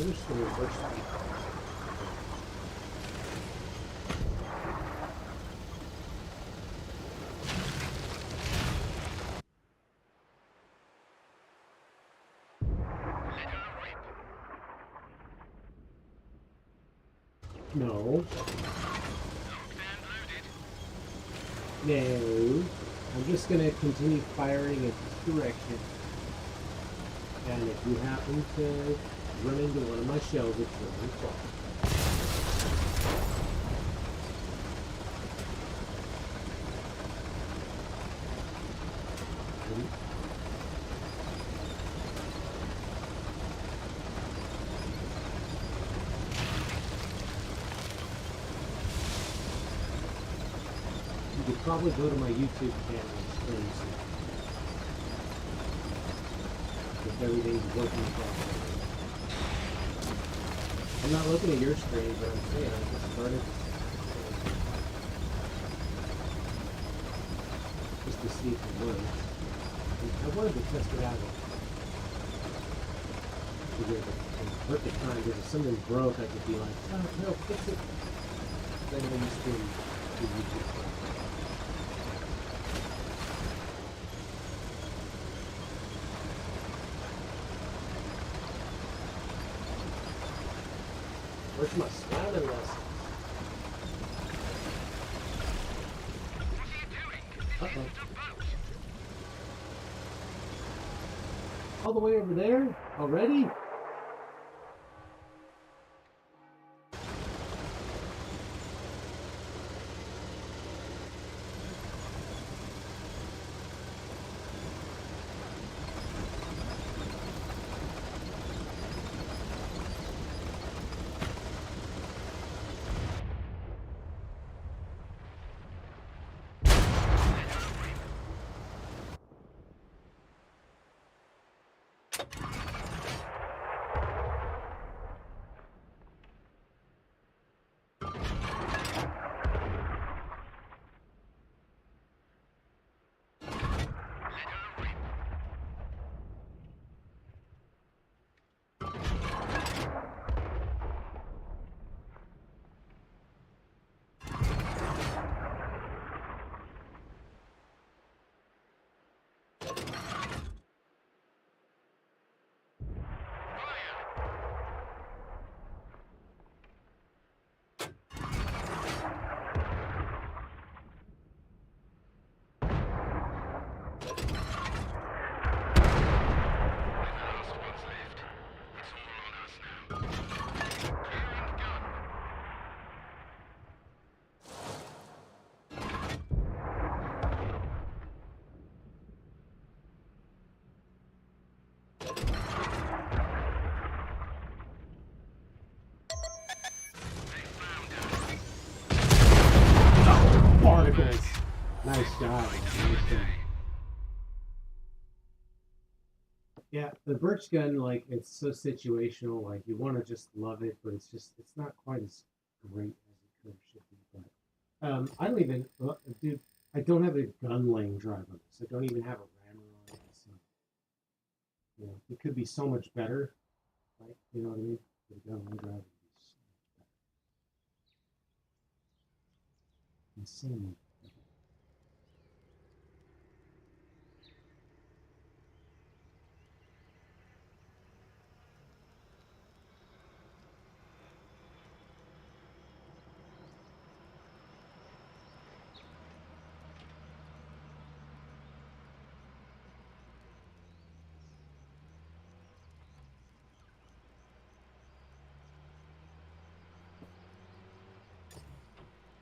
I'm just going to reverse speed. No. No. I'm just going to continue firing in this direction. And if you happen to run into one of my shells, it's your own fault. You could probably go to my YouTube channel and stream some. If everything's working properly. I'm not looking at your screen, but I'm saying I just started just to see if it works. I wanted to test it out to get the perfect time, because if something broke, I could be like, oh, no, fix it. Then I used to do YouTube stuff. Where's my swimming lessons? Uh-oh. All the way over there? Already? Particles. Nice job. Nice job. Yeah, the birch gun, like, it's so situational. Like, you want to just love it, but it's not quite as great as it could or should be. But I don't even, dude, I don't have a gun lane drive on this. I don't even have a rammer on it. So, you know, it could be so much better. Like, you know what I mean? The gun lane drive would be so much better. Insanely.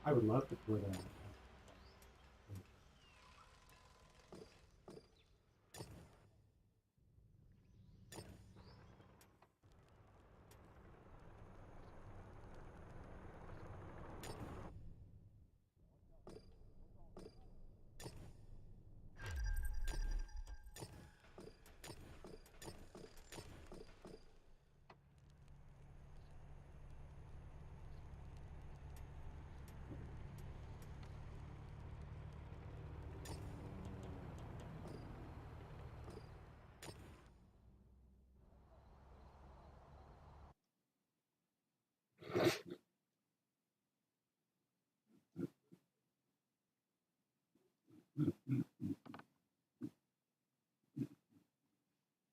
I would love to put a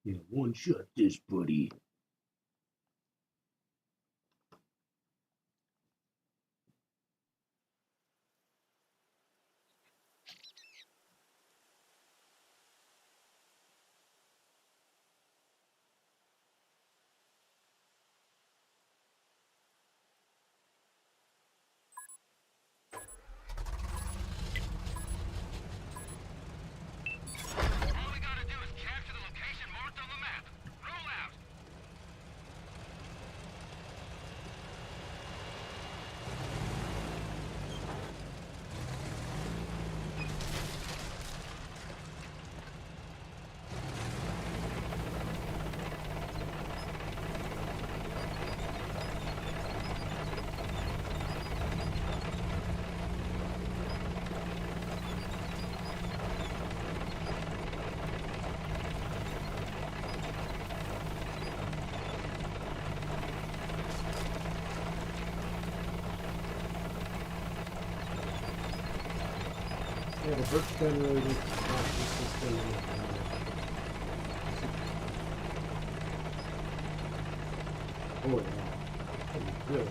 Yeah, one shot this, buddy. Yeah, the birch gun really needs to stop this thing. Oh yeah, that'd be good.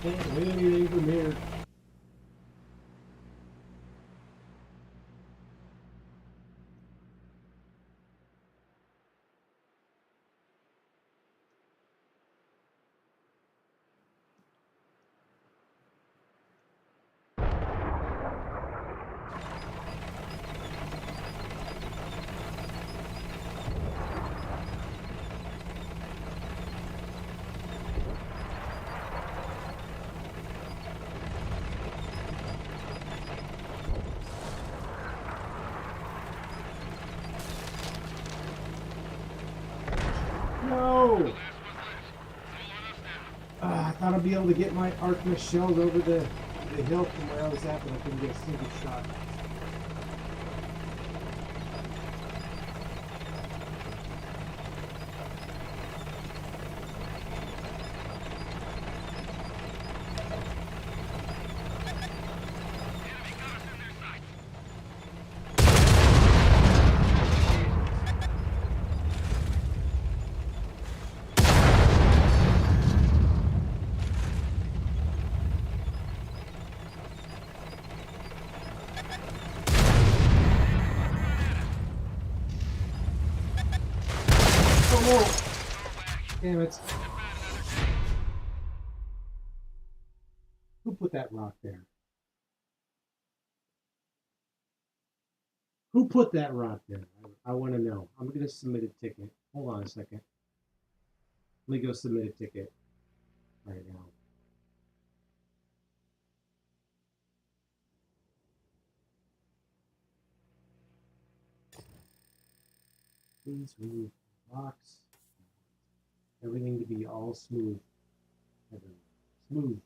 Can't win anything from here. No! I thought I'd be able to get my Artemis shells over the hill from where I was at, but I couldn't get a single shot. Damn it. Who put that rock there? Who put that rock there? I want to know. I'm going to submit a ticket. Hold on a second. Let me go submit a ticket right now. Please remove rocks. Everything to be all smooth. Smooth.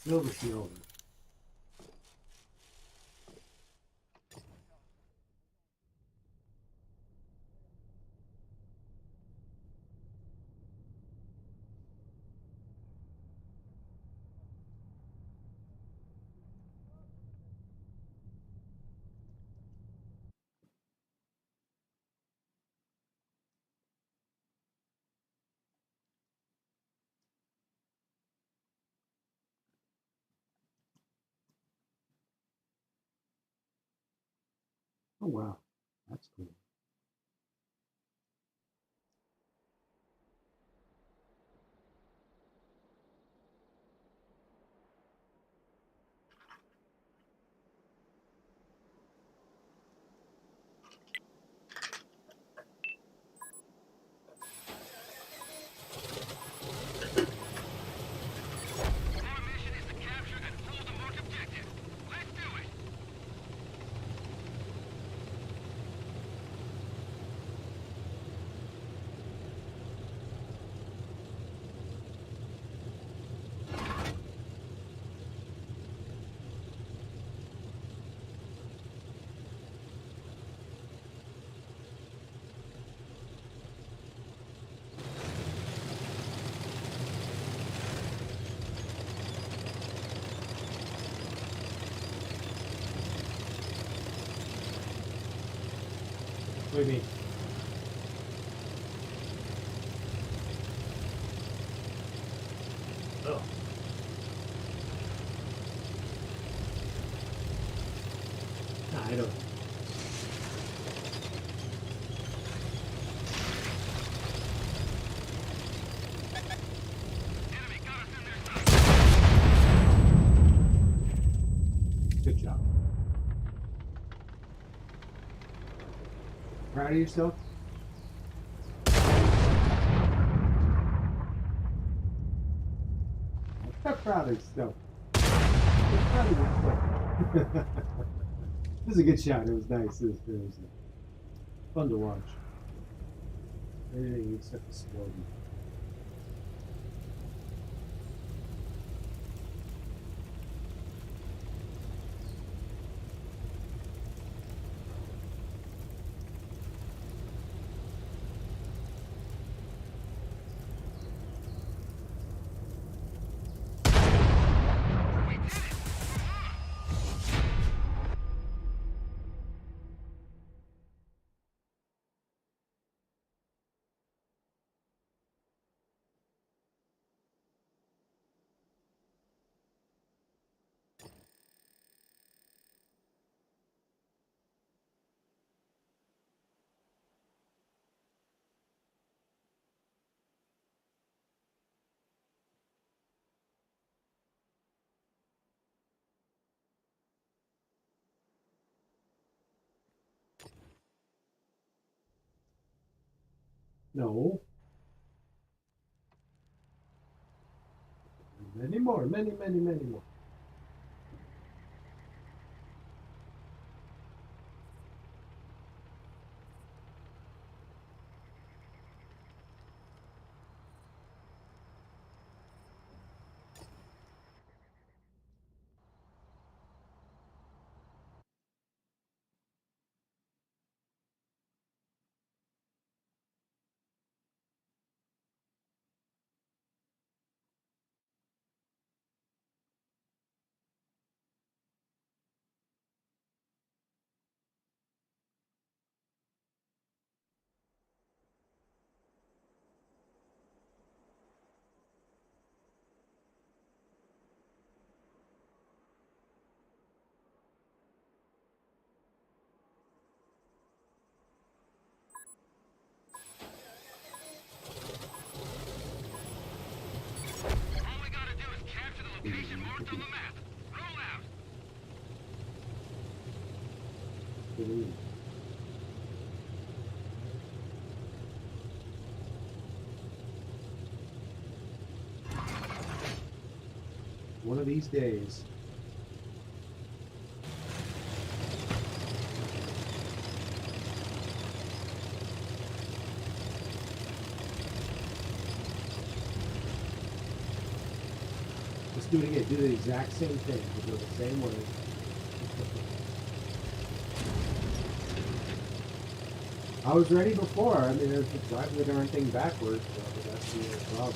Silver shield. Oh wow, that's cool. What do you mean? Oh. Nah, I don't. Good job. Proud of yourself? I'm proud of yourself. I'm proud of yourself. This is a good shot. It was nice. It was fun to watch. Everything except the squad. No. Many more, many more. One of these days. Let's do it again. Do the exact same thing. We'll go the same way. I was ready before. I mean, it's driving the darn thing backwards, so that's the problem.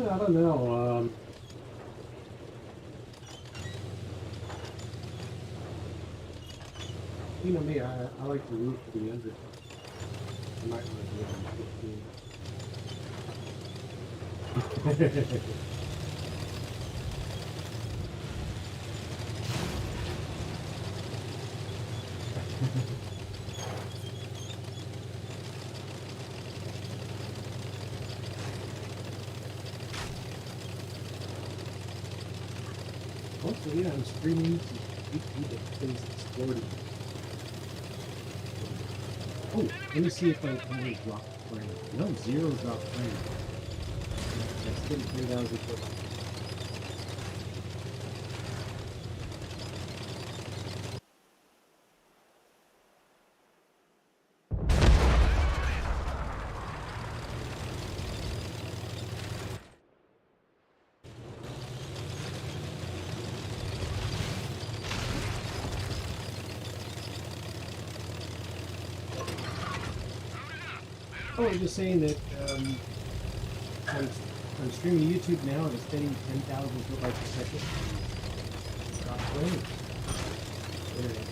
I don't know. You know me, I like to root for the underdog. I might want to do it on 15. Also, yeah, I'm streaming to YouTube and things exploding. Oh, let me see if I only drop frame. No, 0 drop frame. That's getting 3,000 foot. Oh, I'm just saying that I'm streaming YouTube now and it's getting 10,000 kilobytes a second. Stop playing. Internet.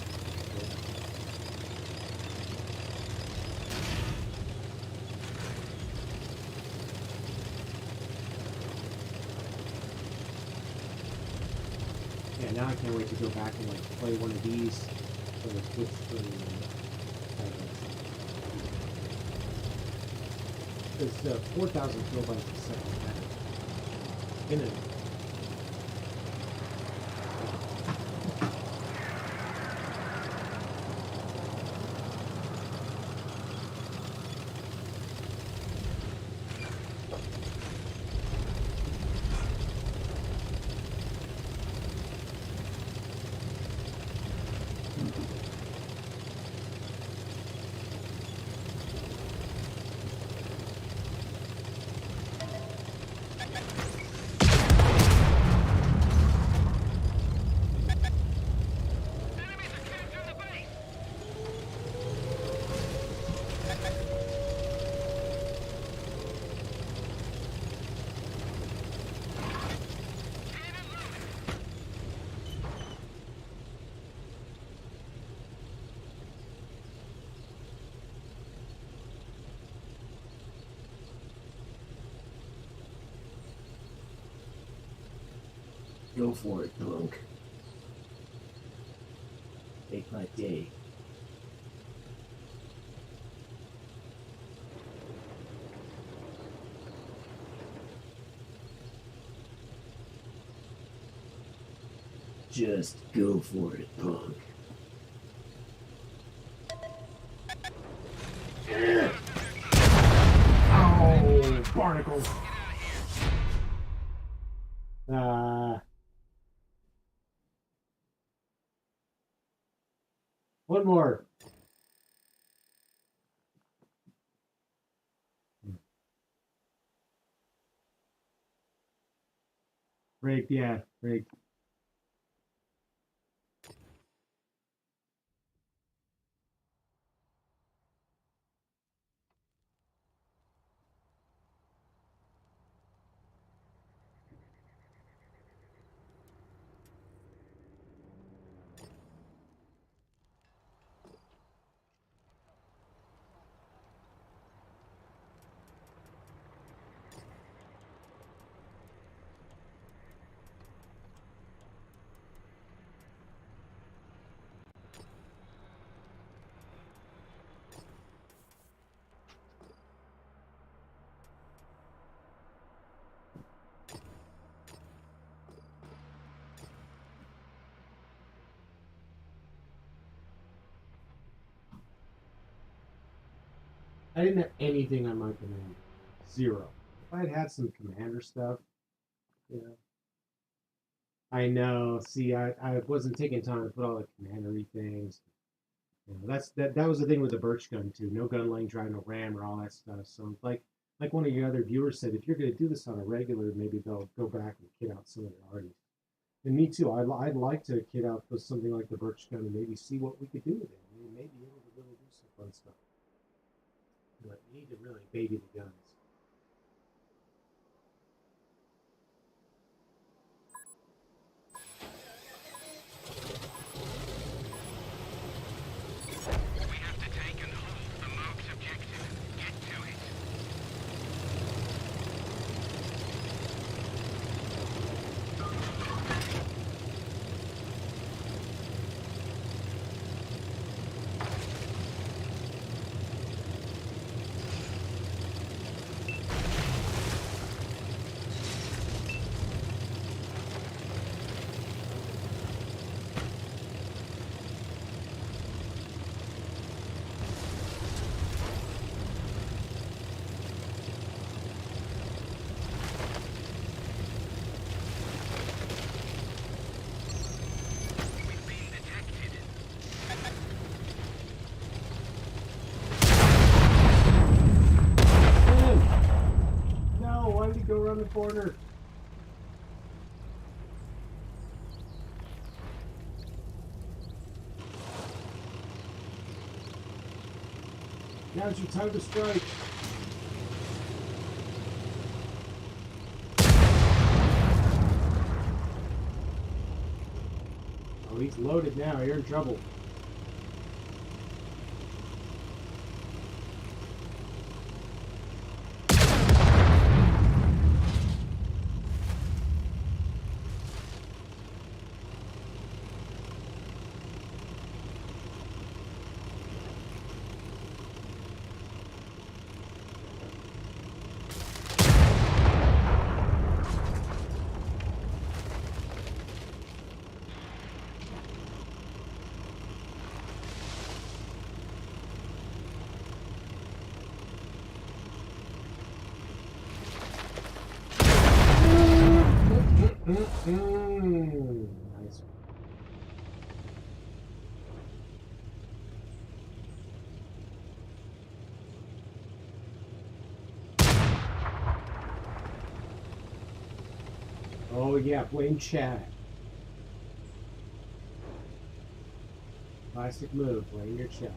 Yeah, now I can't wait to go back and like play one of these for the Twitch stream. It's 4,000 kilobytes a second. Internet. Go for it, punk. Make my day. Just go for it, punk. Oh, barnacles. One more. Rigged, yeah, rigged. I didn't have anything on my command. Zero. If I'd had some commander stuff, you know. I know. See, I wasn't taking time to put all the commandery things. You know, that was the thing with the birch gun too. No gun lane drive, no ram, or all that stuff. So like one of your other viewers said, if you're going to do this on a regular, maybe they'll go back and kit out some of the arties. And me too. I'd like to kit out with something like the birch gun and maybe see what we could do with it. I mean, maybe able to really do some fun stuff. But you need to really baby the guns. Go around the corner. Now's your time to strike. Oh, he's loaded now. You're in trouble. Nice. Oh yeah, blame chat. Classic move, blame your chat.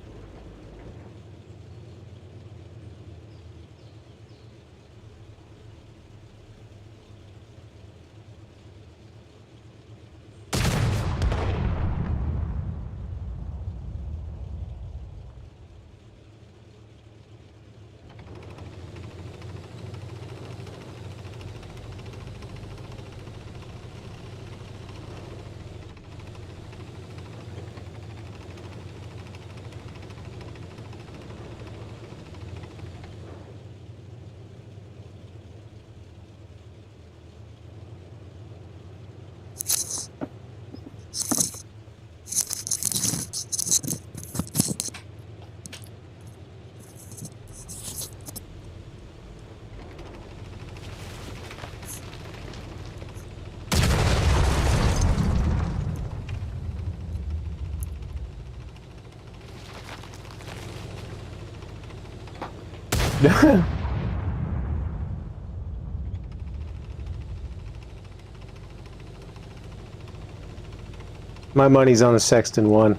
My money's on the Sexton 1.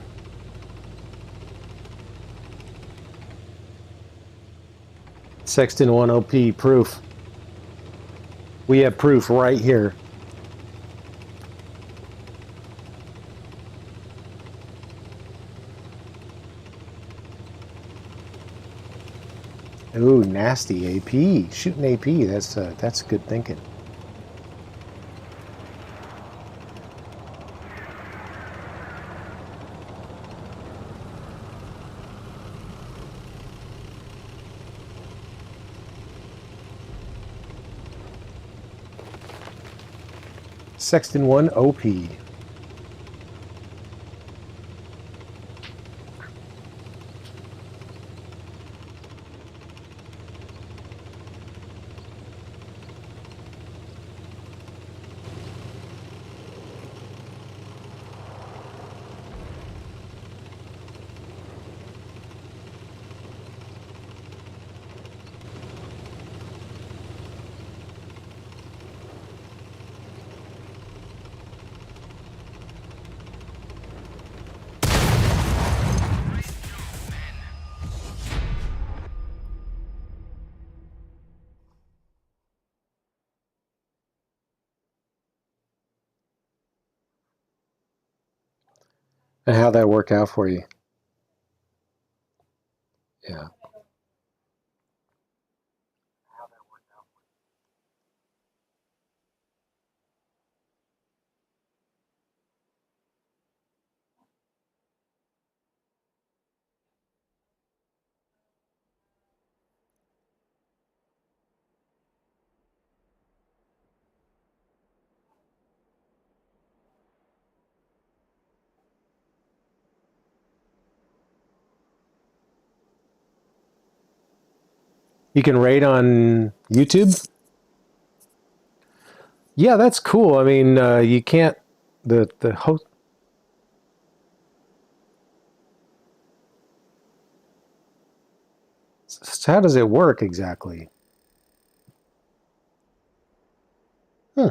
Sexton 1 OP proof. We have proof right here. Ooh, nasty AP. Shooting AP. That's good thinking. Sexton 1 OP. And how'd that work out for you? Yeah. You can raid on YouTube? Yeah, that's cool. I mean, you can't... The host... So how does it work exactly? Hmm.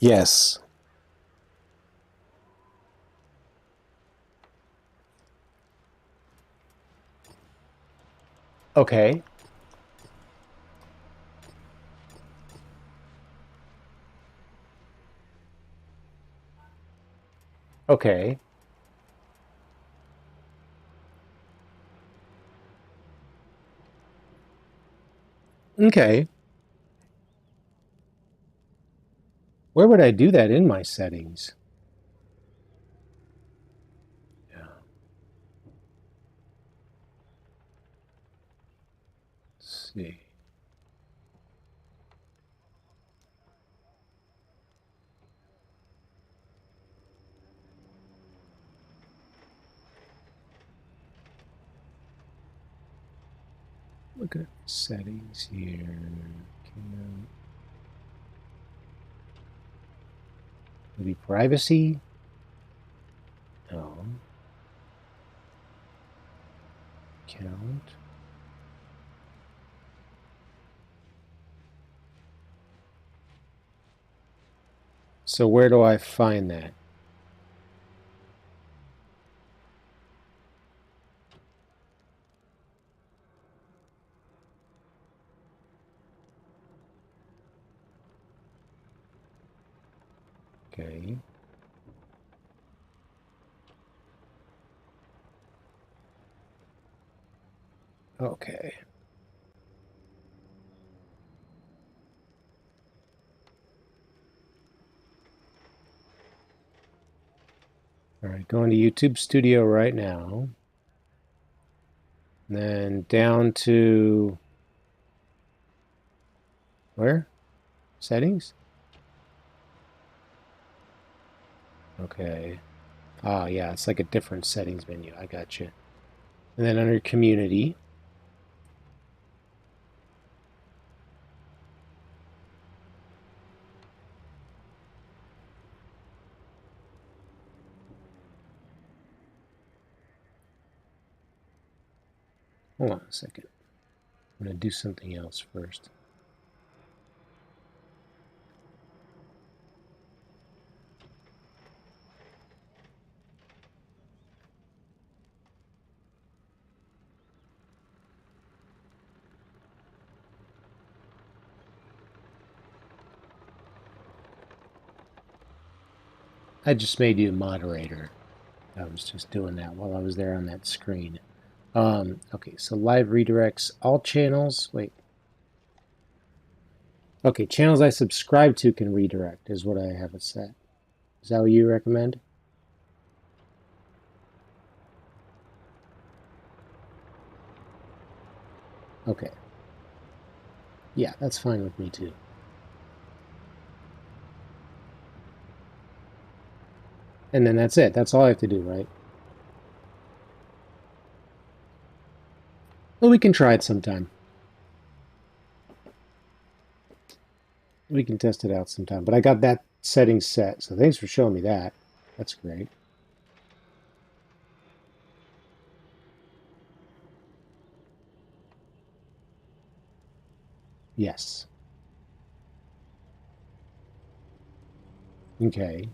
Yes. Okay. Okay. Okay. Where would I do that in my settings? Yeah. Let's see. Look at settings here. Maybe privacy? No. Count. So where do I find that? Okay. Okay. All right, going to YouTube Studio right now. And then down to where? Settings? Okay. Ah, yeah, it's like a different settings menu. I got you. And then under community. Hold on a second. I'm going to do something else first. I just made you a moderator. I was just doing that while I was there on that screen. Okay, so live redirects all channels. Wait. Okay, channels I subscribe to can redirect is what I have it set. Is that what you recommend? Okay. Yeah, that's fine with me too. And then that's it. That's all I have to do, right? Well, we can try it sometime. We can test it out sometime. But I got that setting set, so thanks for showing me that. That's great. Yes. Okay.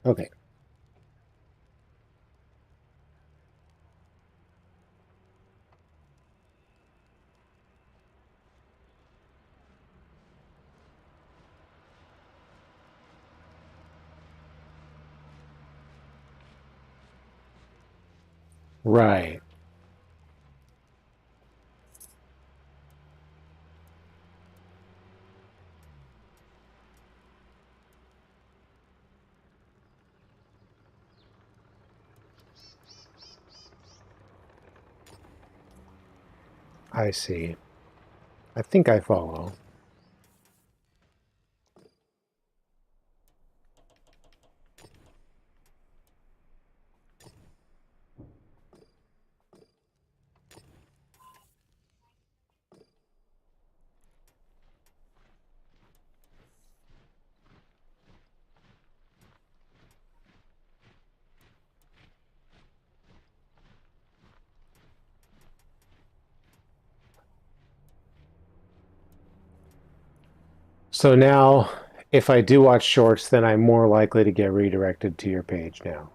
Okay. Right. I see. I think I follow. So now, if I do watch shorts, then I'm more likely to get redirected to your page now.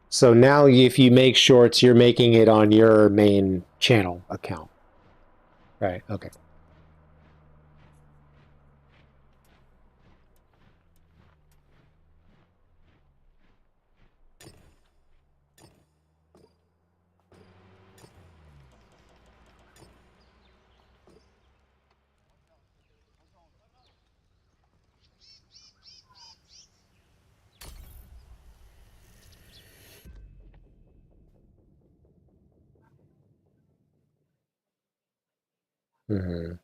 So now if you make shorts, you're making it on your main channel account. Right, okay. Mm-hmm.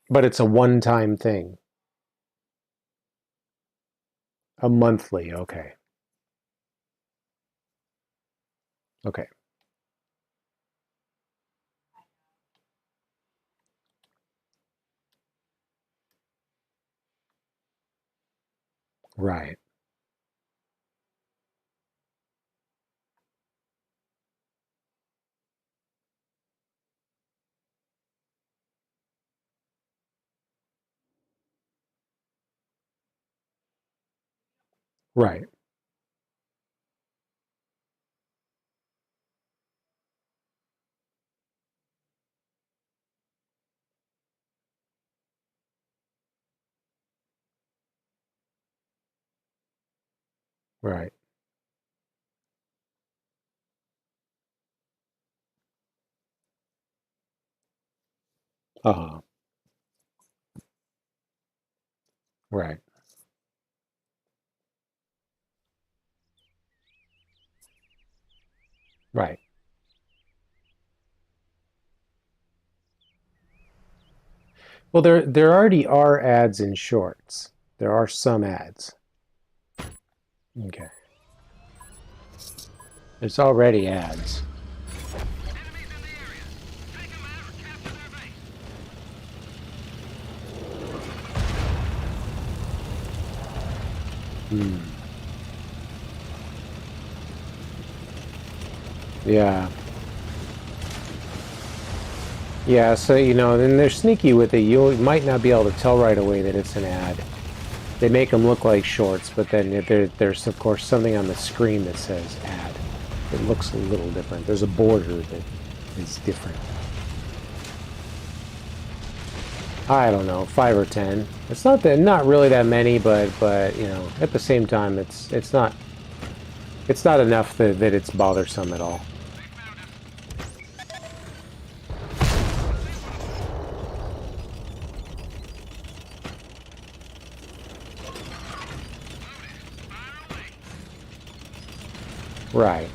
But it's a one-time thing. A monthly, okay. Okay. Right. Right. Right. Uh-huh. Right. Right. Well, there already are ads in shorts. There are some ads. Okay. There's already ads. Hmm. Yeah. Yeah, so, you know, then they're sneaky with it. You might not be able to tell right away that it's an ad. They make them look like shorts, but then there's, of course, something on the screen that says ad. It looks a little different. There's a border that is different. I don't know, 5 or 10. It's not really that many, but you know, at the same time, it's not enough that it's bothersome at all. Right.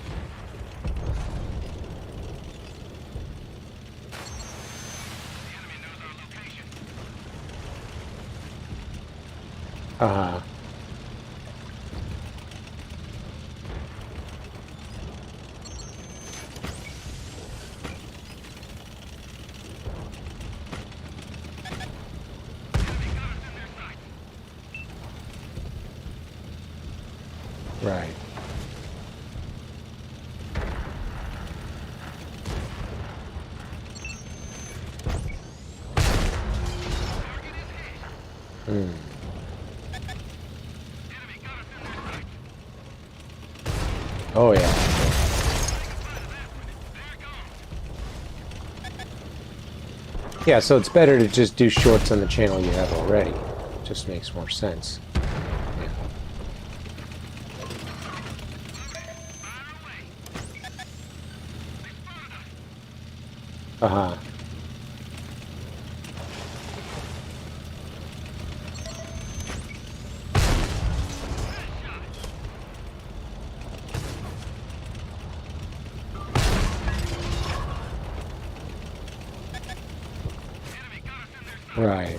Uh-huh. Right. Hmm. Oh, yeah. Yeah, so it's better to just do shorts on the channel you have already. It just makes more sense. Yeah. Uh-huh. Right.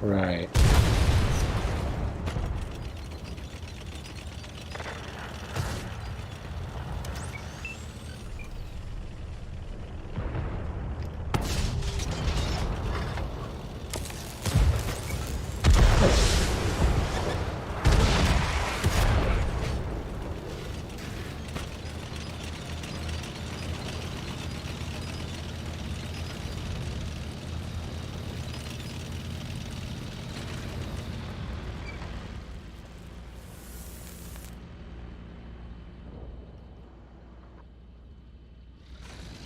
Right.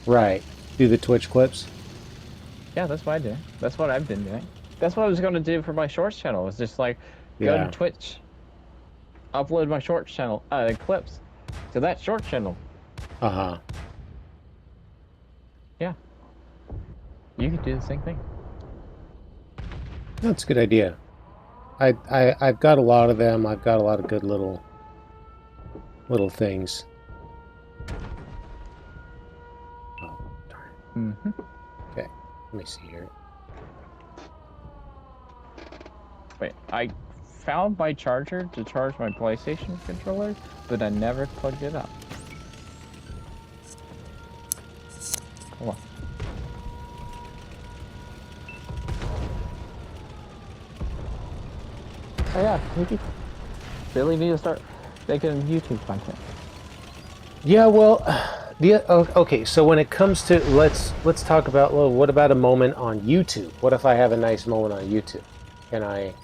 Right. Do the Twitch clips? Yeah, that's what I do. That's what I've been doing. That's what I was going to do for my shorts channel. Was just like go to Yeah. Twitch, upload my shorts channel clips to that short channel. Uh-huh. Yeah, you could do the same thing. That's a good idea. I've got a lot of them. I've got a lot of good little things. Oh, darn. Okay. Let me see here. Wait, I found my charger to charge my PlayStation controller, but I never plugged it up. Hold on. Oh yeah, maybe Billy need to start making YouTube content. Yeah, well, Okay, so when it comes to let's talk about, well, what about a moment on YouTube? What if I have a nice moment on YouTube? Can I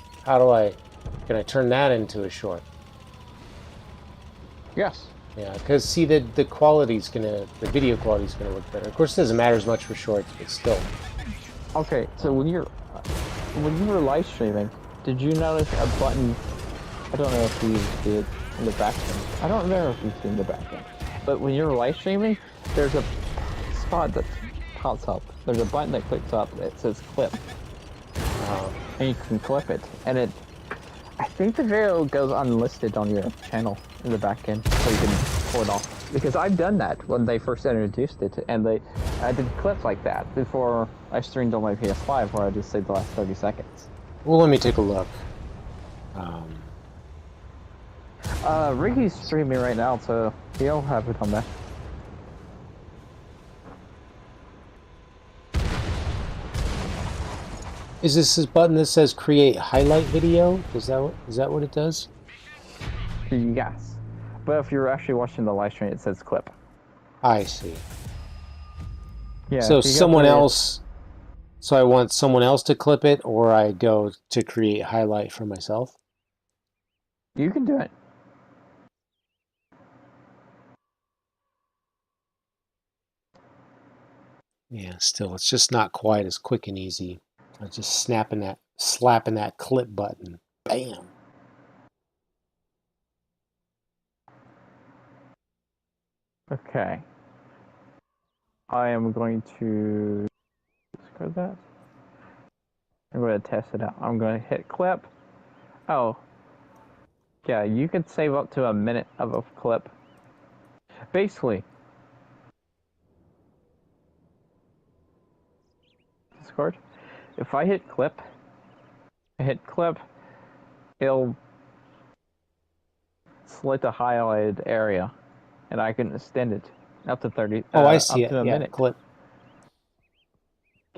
turn that into a short? Yes. Yeah, because see the video quality's gonna look better. Of course, it doesn't matter as much for shorts, but still. Okay, so when you were live streaming, did you notice a button? I don't know if you did in the back end. I don't remember if you've seen the back end. But when you're live streaming, there's a spot that pops up. There's a button that clicks up that says clip. And you can clip it. And I think the video goes unlisted on your channel in the back end, so you can pull it off. Because I've done that when they first introduced it, and I did clips like that before I streamed on my PS5, where I just saved the last 30 seconds. Well, let me take a look. Ricky's streaming right now, so he'll have it on there. Is this button that says create highlight video? Is that what it does? Yes. But if you're actually watching the live stream, it says clip. I see. Yeah. So someone else. So I want someone else to clip it, or I go to create highlight for myself? You can do it. Yeah, still, it's just not quite as quick and easy. I'm just slapping that clip button. Bam. Okay. I am going to discard that. I'm going to test it out. I'm going to hit clip. Oh. Yeah, you can save up to a minute of a clip. Basically. Discord. If I hit clip, it'll select a highlighted area, and I can extend it up to 30. Oh, I see up to a yeah, minute. clip.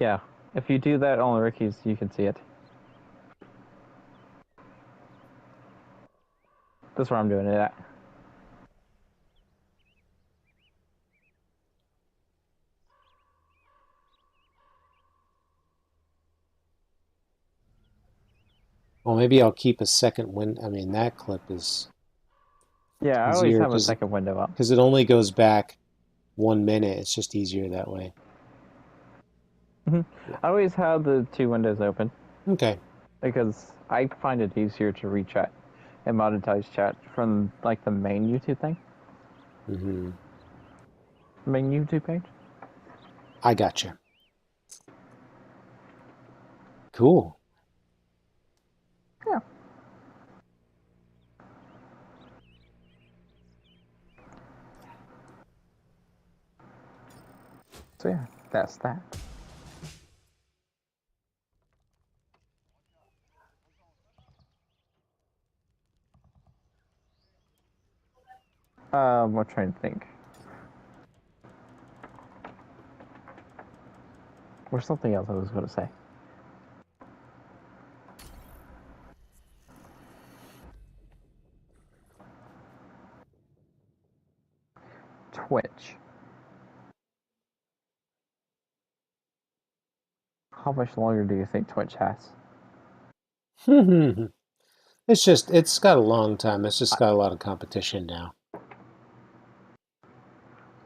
Yeah, if you do that on Ricky's, you can see it. That's where I'm doing it at. Well, maybe I'll keep a second window. I mean, that clip is. Yeah, I always have a second window up. Because it only goes back 1 minute. It's just easier that way. Yeah. I always have the 2 windows open. Okay. Because I find it easier to re-chat and monetize chat from like the main YouTube thing. Mm-hmm. Main YouTube page. I gotcha. Cool. Yeah. So yeah, that's that. I'm trying to think. There's something else I was going to say. Twitch. How much longer do you think Twitch has? It's got a long time. It's just got a lot of competition now.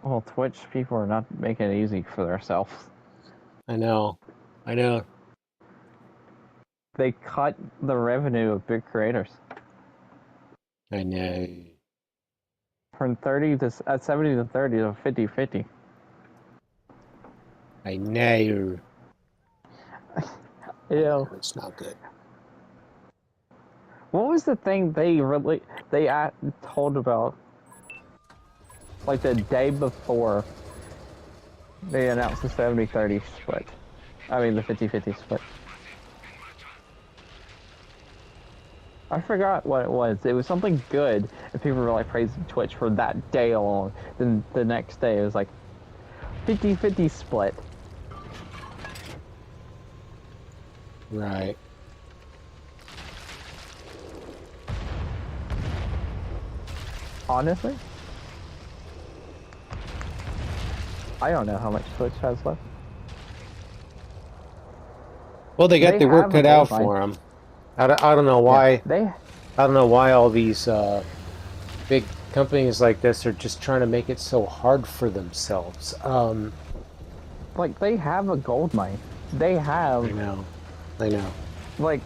Well, Twitch people are not making it easy for themselves. I know. They cut the revenue of big creators. I know. From 70 to 30 to 50-50. I know. Yeah. It's not good. What was the thing they told about? Like the day before they announced the 70-30 split. I mean the 50-50 split. I forgot what it was. It was something good, and people were like praising Twitch for that day alone. Then the next day it was like 50-50 split. Right. Honestly? I don't know how much Twitch has left. Well, they got They the work have a cut out gold mine. for them. I don't know Yeah, why. they I don't know why all these big companies like this are just trying to make it so hard for themselves. like they have a gold mine. They have I know. like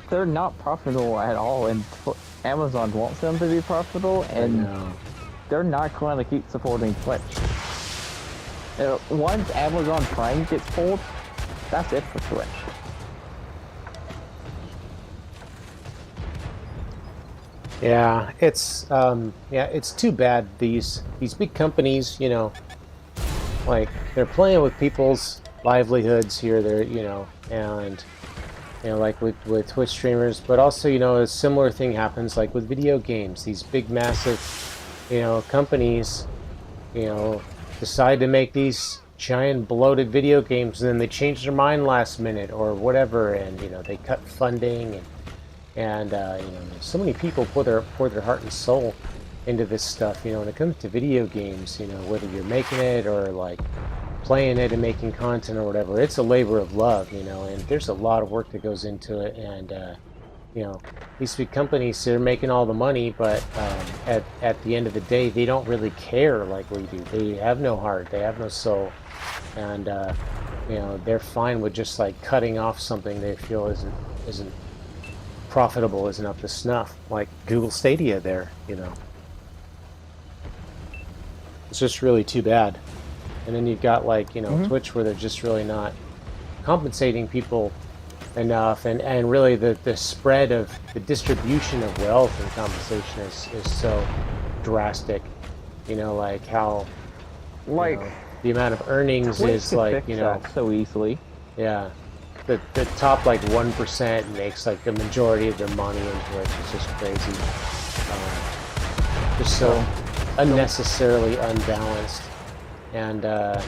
they're not profitable at all, and Amazon wants them to be profitable, and they're not going to keep supporting Twitch. Once Amazon Prime gets pulled, that's it for Twitch. Yeah, it's too bad these big companies, like they're playing with people's livelihoods here. They're and like with Twitch streamers, but also a similar thing happens like with video games. These big massive companies decide to make these giant bloated video games, and then they change their mind last minute or whatever, and they cut funding and so many people pour their heart and soul into this stuff. When it comes to video games, whether you're making it or like playing it and making content or whatever, it's a labor of love, and there's a lot of work that goes into it. And these big companies, they're making all the money, but at the end of the day, they don't really care like we do. They have no heart, they have no soul, and they're fine with just like cutting off something they feel isn't profitable, isn't up to snuff, like Google Stadia there. It's just really too bad. And then you've got like Twitch, where they're just really not compensating people enough, and really the spread of the distribution of wealth and compensation is so drastic. Like how the amount of earnings Twitch is could like fix that so easily. Yeah, the top like 1% makes like the majority of their money in Twitch. It's just crazy. Just so unnecessarily unbalanced, and I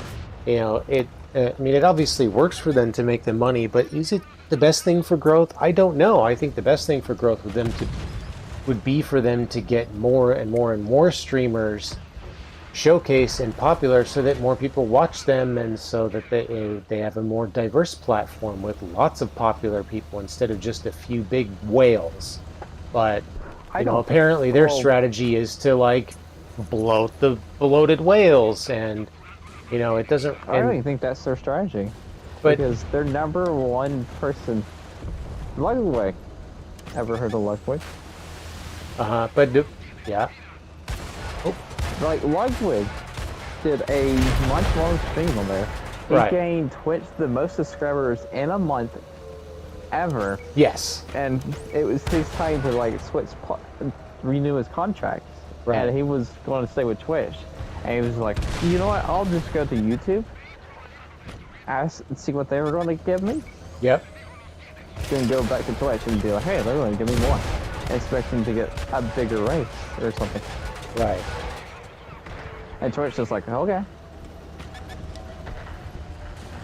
mean, it obviously works for them to make the money, but is it the best thing for growth? I don't know. I think the best thing for growth would be for them to get more and more and more streamers showcased and popular, so that more people watch them, and so that they have a more diverse platform with lots of popular people instead of just a few big whales. But apparently their strategy is to like bloat the bloated whales, and it doesn't. I don't even think that's their strategy, because their number one person, Ludwig. Ever heard of Ludwig? But yeah. Like Ludwig did a month-long stream on there. He gained Twitch the most subscribers in a month ever. Yes. And it was his time to like renew his contract. Right. And he was going to stay with Twitch. And he was like, you know what? I'll just go to YouTube, see what they were going to give me. Yep. Then go back to Twitch and be like, hey, they're going to give me more. Expecting to get a bigger raise or something. Right. And Twitch was like, okay.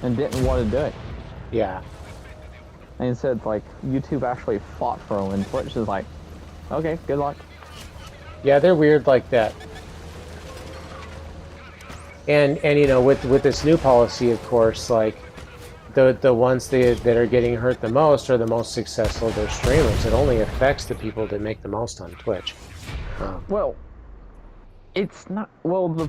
And didn't want to do it. Yeah. And instead, like, YouTube actually fought for him, and Twitch is like, okay, good luck. Yeah, they're weird like that. And with this new policy, of course, like, the ones that are getting hurt the most are the most successful. They're streamers. It only affects the people that make the most on Twitch. Well, it's not. Well, the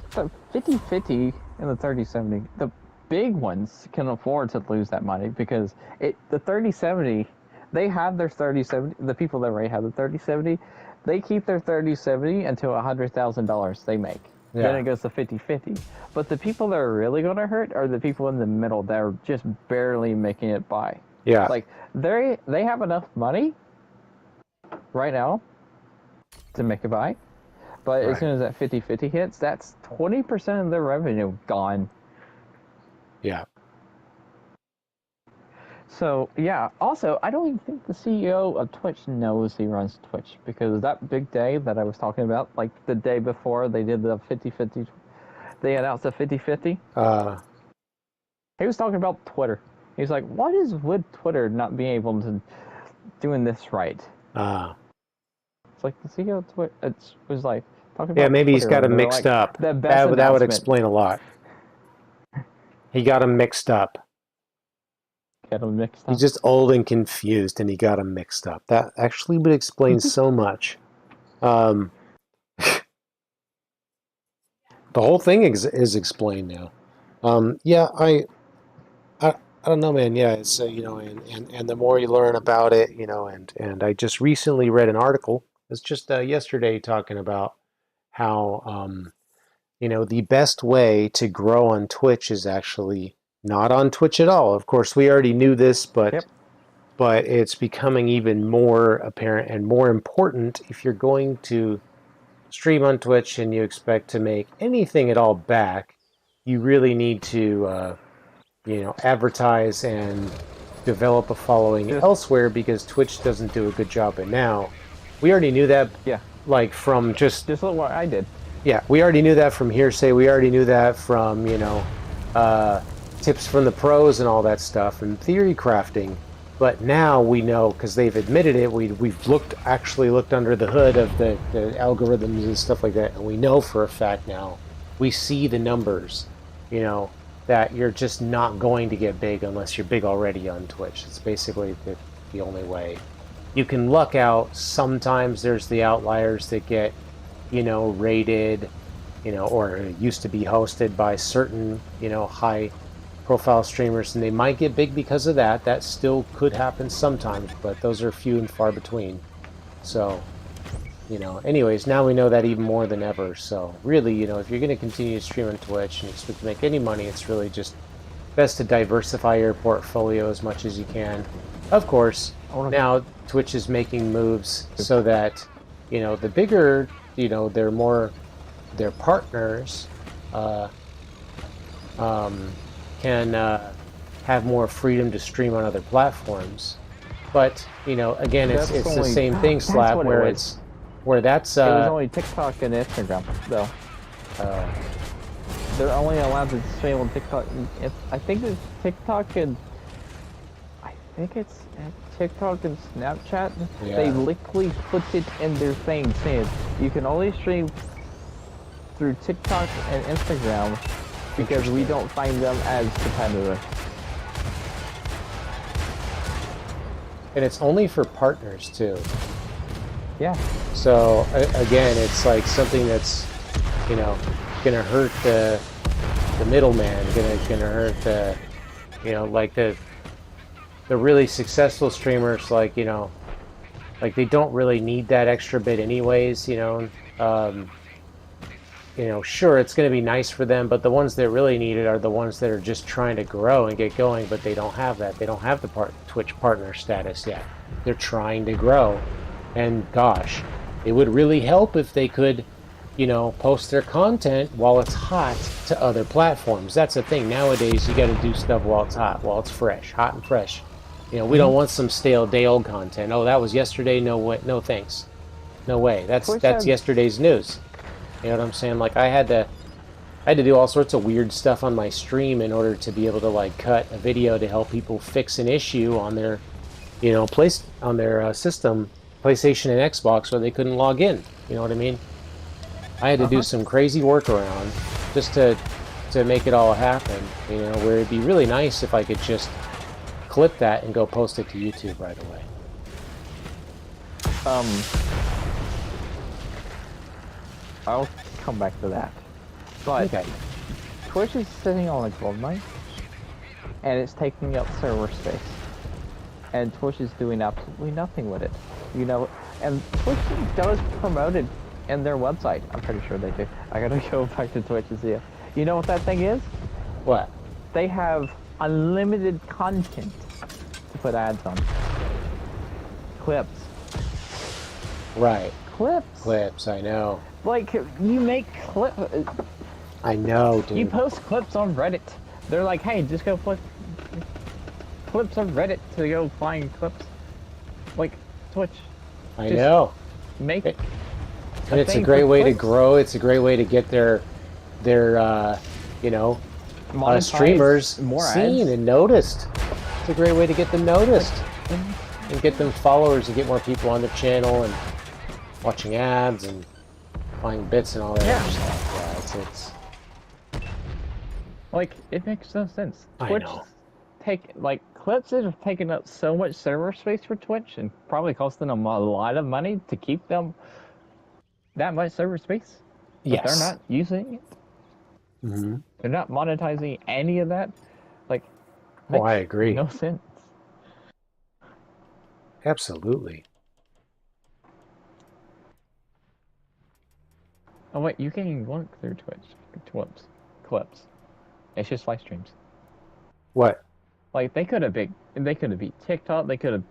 50-50 and the 30-70, the big ones can afford to lose that money, because the 30-70, they have their 30-70. The people that already have the 30-70, they keep their 30-70 until $100,000 they make. Yeah. Then it goes to 50-50. But the people that are really going to hurt are the people in the middle that are just barely making it by. Yeah. Like, they have enough money right now to make it by. But as soon as that 50-50 hits, that's 20% of their revenue gone. Yeah. So, yeah. Also, I don't even think the CEO of Twitch knows he runs Twitch, because that big day that I was talking about, like the day before they did the 50-50, they announced the 50-50. He was talking about Twitter. He was like, what is with Twitter not being able to doing this right? It's like the CEO of Twitch was like, talking about maybe Twitter, he's got it mixed up. That would explain a lot. He got them mixed up. Get them mixed up. He's just old and confused, and he got them mixed up. That actually would explain so much. The whole thing is explained now. Yeah, I don't know, man. Yeah, it's and the more you learn about it, and I just recently read an article. It's just yesterday talking about how the best way to grow on Twitch is actually not on Twitch at all. Of course, we already knew this, but it's becoming even more apparent and more important if you're going to stream on Twitch and you expect to make anything at all back. You really need to advertise and develop a following elsewhere, because Twitch doesn't do a good job. And now we already knew that. Yeah. Like from just what I did. Yeah, we already knew that from hearsay. We already knew that from tips from the pros and all that stuff and theory crafting. But now we know, because they've admitted it. We've actually looked under the hood of the algorithms and stuff like that, and we know for a fact now. We see the numbers, that you're just not going to get big unless you're big already on Twitch. It's basically the only way. You can luck out. Sometimes there's the outliers that get, rated, or used to be hosted by certain, high profile streamers, and they might get big because of that. That still could happen sometimes, but those are few and far between. So, anyways, now we know that even more than ever. So really, if you're going to continue to stream on Twitch and you expect to make any money, it's really just best to diversify your portfolio as much as you can. Of course, now Twitch is making moves so that, the bigger, their partners can have more freedom to stream on other platforms. But, again, it's the same thing, Slap, where it was only TikTok and Instagram, though. They're only allowed to stream on TikTok. I think it's TikTok and Snapchat. Yeah. They literally put it in their thing saying you can only stream through TikTok and Instagram because we don't find them as competitive. And it's only for partners too. Yeah. So again, it's like something that's, gonna hurt the middleman, gonna hurt the, like the really successful streamers, like they don't really need that extra bit anyways. Sure, it's going to be nice for them, but the ones that really need it are the ones that are just trying to grow and get going, but they don't have that. They don't have the Twitch partner status yet. They're trying to grow, and gosh, it would really help if they could, post their content while it's hot to other platforms. That's the thing. Nowadays, you got to do stuff while it's hot, while it's fresh, hot and fresh. We don't want some stale day-old content. Oh, that was yesterday. No way. No thanks. No way. That's yesterday's news. You know what I'm saying? Like I had to do all sorts of weird stuff on my stream in order to be able to cut a video to help people fix an issue on their, on their system, PlayStation and Xbox, where they couldn't log in. You know what I mean? I had to do some crazy workaround just to make it all happen. Where it'd be really nice if I could just clip that and go post it to YouTube right away. I'll come back to that. But okay. Twitch is sitting on a gold mine, and it's taking up server space. And Twitch is doing absolutely nothing with it. And Twitch does promote it in their website. I'm pretty sure they do. I gotta go back to Twitch and see it. You know what that thing is? What? They have unlimited content to put ads on. Clips. Right. Clips, I know. Like, you make clips. I know, dude. You post clips on Reddit. They're like, hey, just go put clips on Reddit to go find clips. Like, Twitch. I know. Make it. And it's a great way to grow. It's a great way to get their streamers more seen ads. And noticed. It's a great way to get them noticed. And get them followers and get more people on their channel and watching ads and buying bits and all that other stuff. Yeah, Like, it makes no sense. I Twitch know. clips that have taken up so much server space for Twitch and probably costing them a lot of money to keep them that much server space. But they're Yes. not using it. Mm-hmm. They're not monetizing any of that. Like, Oh, I makes agree. no sense. Absolutely. Oh wait, you can't even link through Twitch clips. It's just live streams. What? Like they could have beat TikTok. They could have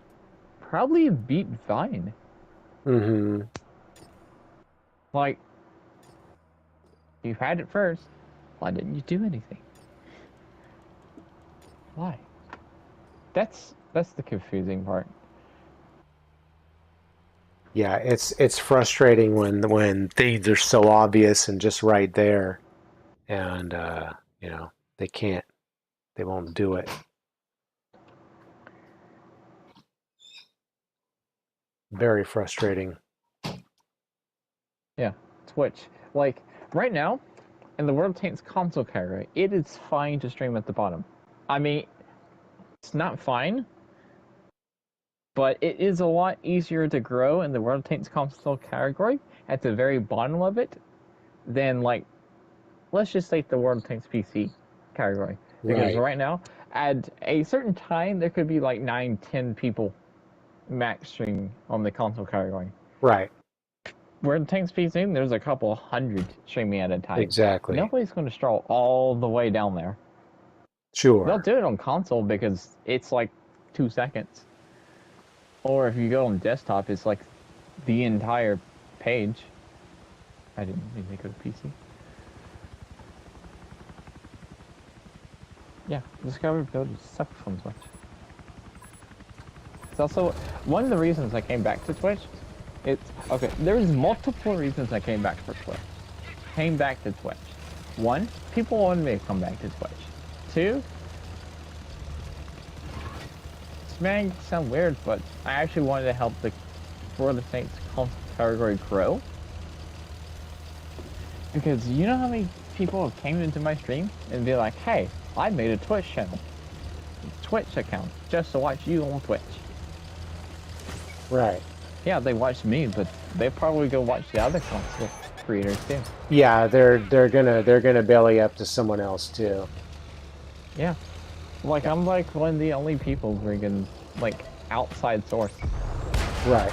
probably beat Vine. Mm-hmm. Like, you had it first. Why didn't you do anything? Why? That's the confusing part. Yeah, it's frustrating when things are so obvious and just right there, and you know, they won't do it. Very frustrating. Yeah, Twitch. Like right now, in the World Tanks console category, it is fine to stream at the bottom. I mean, it's not fine, but it is a lot easier to grow in the World Tanks console category at the very bottom of it than, like, let's just say the World Tanks PC category. Because right now, at a certain time, there could be like 9-10 people max streaming on the console category. Right. World Tanks PC, there's a couple hundred streaming at a time. Exactly. Nobody's going to stroll all the way down there. Sure. They'll do it on console because it's like 2 seconds. Or if you go on desktop, it's like the entire page. I didn't mean to go to PC. Yeah, Discover ability sucks so much. It's also one of the reasons I came back to Twitch. It's okay. There's multiple reasons I came back to Twitch. One, people wanted me to come back to Twitch. Two, this may sound weird, but I actually wanted to help the World of Tanks category grow. Because you know how many people have came into my stream and be like, hey, I made a Twitch channel, Twitch account, just to watch you on Twitch. Right. Yeah, they watch me, but they probably go watch the other console creators too. Yeah, they're gonna belly up to someone else too. Yeah. Like, I'm like one of the only people bringing, like, outside source. Right.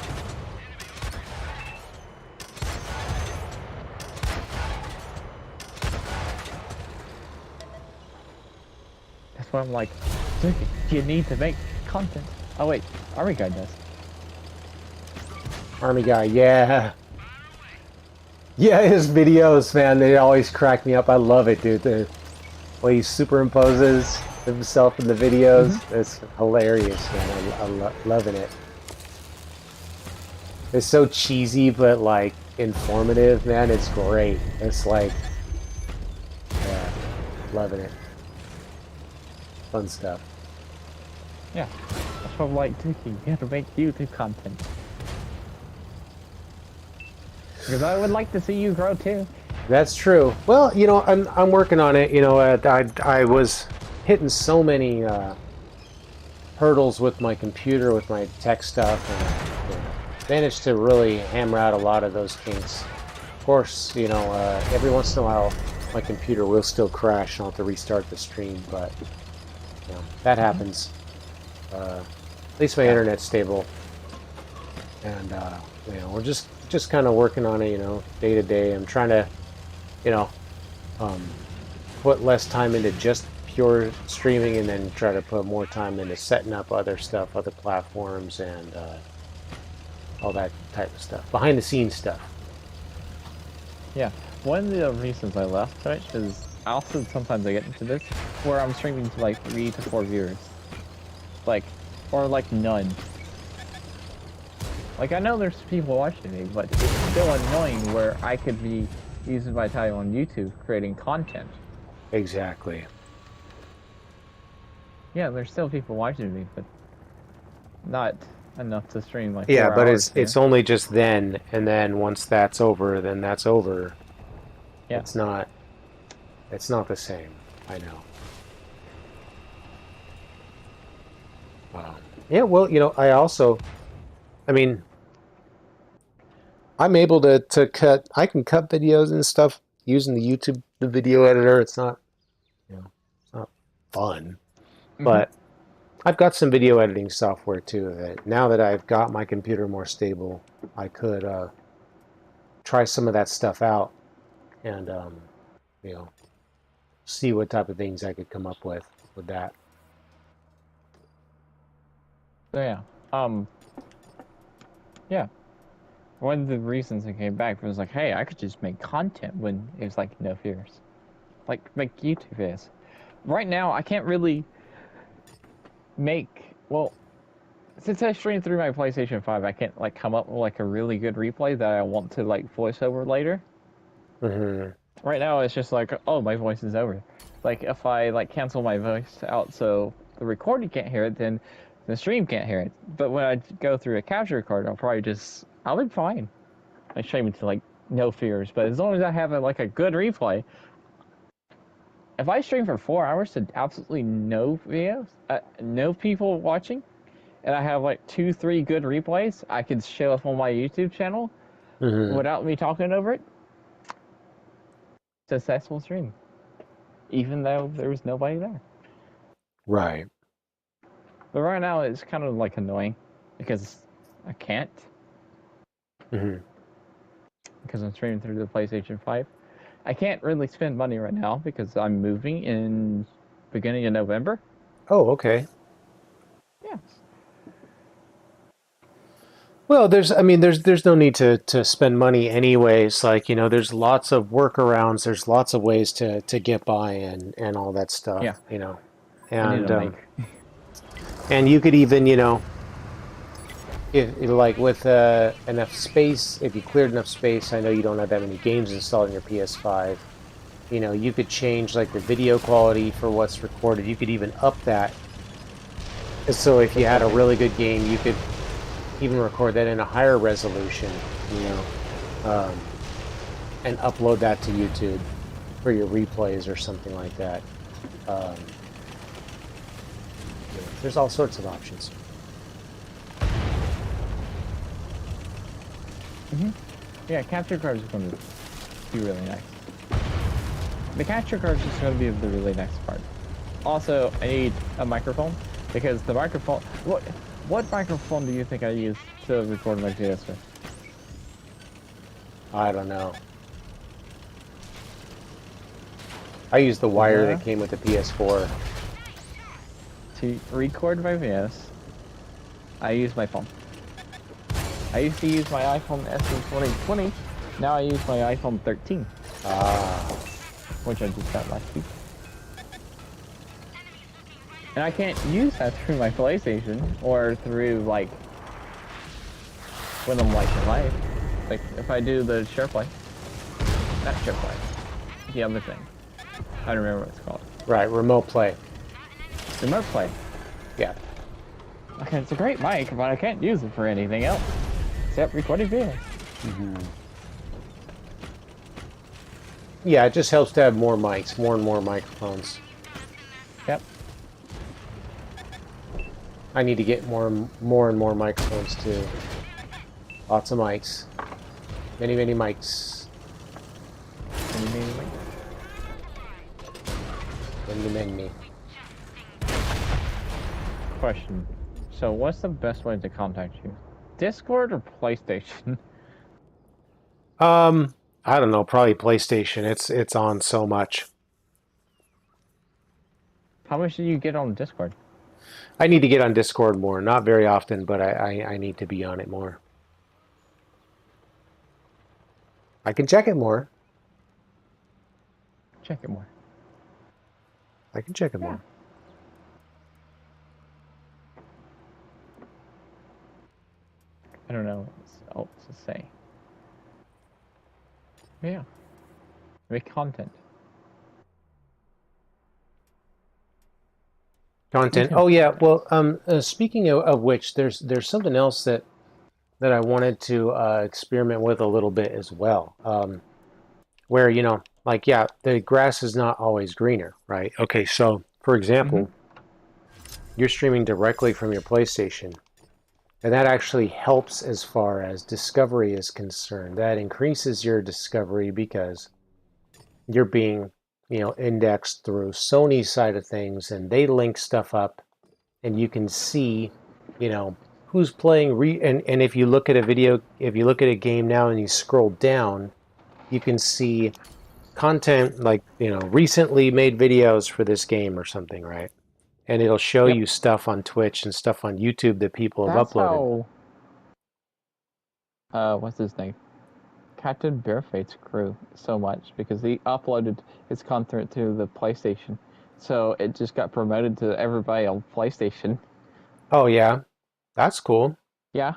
That's why I'm like, Dooky, you need to make content. Oh wait, Army Guy does. Army Guy, yeah. Yeah, his videos, man, they always crack me up. I love it, dude. The way he superimposes himself in the videos, it's hilarious, man. I'm loving it. It's so cheesy, but, like, informative, man. It's great. It's like, yeah, loving it. Fun stuff. Yeah. That's why I'm like, Dooky, you have to make YouTube content. Because I would like to see you grow too. That's true. Well, you know, I'm working on it. You know, I was hitting so many hurdles with my computer, with my tech stuff, and you know, managed to really hammer out a lot of those kinks. Of course, you know, every once in a while, my computer will still crash. I'll have to restart the stream, but you know, that happens. At least my internet's stable, and you know, we're just kind of working on it, you know, day to day. I'm trying to, you know, put less time into just pure streaming, and then try to put more time into setting up other stuff, other platforms, and all that type of stuff, behind the scenes stuff. Yeah, one of the reasons I left Twitch is I also sometimes I get into this where I'm streaming to like 3 to 4 viewers, like, or like none. Like, I know there's people watching me, but it's still annoying where I could be using my time on YouTube creating content. Exactly. Yeah, there's still people watching me, but not enough to stream like 4 Yeah, but hours it's only just then, and then once that's over, then that's over. Yeah. It's not the same. I know. Yeah, well, I mean, I'm able to cut. I can cut videos and stuff using the video editor. It's not, it's not fun, but I've got some video editing software too. That now that I've got my computer more stable, I could try some of that stuff out and see what type of things I could come up with that. So yeah. One of the reasons I came back was like, hey, I could just make content when it was like no fears, like make YouTube videos. Right now, I can't really make since I stream through my PlayStation 5, I can't like come up with like a really good replay that I want to like voice over later. Right now, it's just like, oh, my voice is over. Like if I like cancel my voice out so the recording can't hear it, then the stream can't hear it. But when I go through a capture card, I'll be fine. I stream it to like no fears, but as long as I have a good replay. If I stream for 4 hours to absolutely no videos, no people watching, and I have like 2-3 good replays, I can show up on my YouTube channel without me talking over it. Successful stream, even though there was nobody there. Right. But right now it's kind of like annoying because I can't. Because I'm streaming through the PlayStation 5. I can't really spend money right now because I'm moving in beginning of November. Oh, okay. Yes. Well, there's no need to spend money anyways. Like, there's lots of workarounds. There's lots of ways to get by and all that stuff. Yeah. And you could even, if like with enough space, if you cleared enough space, I know you don't have that many games installed in your PS5. You could change like the video quality for what's recorded. You could even up that. So if you had a really good game, you could even record that in a higher resolution, and upload that to YouTube for your replays or something like that. There's all sorts of options. Yeah, capture cards is going to be really nice. The capture cards is going to be the really nice part. Also, I need a microphone because the microphone. What microphone do you think I use to record my videos with? I don't know. I use the wire that came with the PS4. To record my videos, I use my phone. I used to use my iPhone SE 2020. Now I use my iPhone 13. Which I just got last week. And I can't use that through my PlayStation or through when I'm live. Like if I do the SharePlay. Not SharePlay. The other thing. I don't remember what it's called. Right, remote play. Remote play. Yeah. Okay, it's a great mic, but I can't use it for anything else. Except recording videos. Yeah, it just helps to have more mics, more and more microphones. Yep. I need to get more and more microphones too. Lots of mics. Many mics. Many. Question. So what's the best way to contact you? Discord or PlayStation? I don't know, probably PlayStation. It's on so much. How much do you get on Discord? I need to get on Discord more. Not very often, but I need to be on it more. I can check it more. Check it more. I can check it more. I don't know what else to say. Yeah. Make content. Content. Oh yeah. Well, speaking of which, there's something else that I wanted to experiment with a little bit as well. Where like, yeah, the grass is not always greener, right? Okay, so for example, you're streaming directly from your PlayStation, and that actually helps as far as discovery is concerned. That increases your discovery because you're being, indexed through Sony's side of things, and they link stuff up, and you can see, who's playing. And if you look at a game now and you scroll down, you can see content like, recently made videos for this game or something, right? And it'll show you stuff on Twitch and stuff on YouTube that people have uploaded. What's his name? Captain Bareface grew so much because he uploaded his content to the PlayStation, so it just got promoted to everybody on PlayStation. Oh yeah, that's cool. Yeah,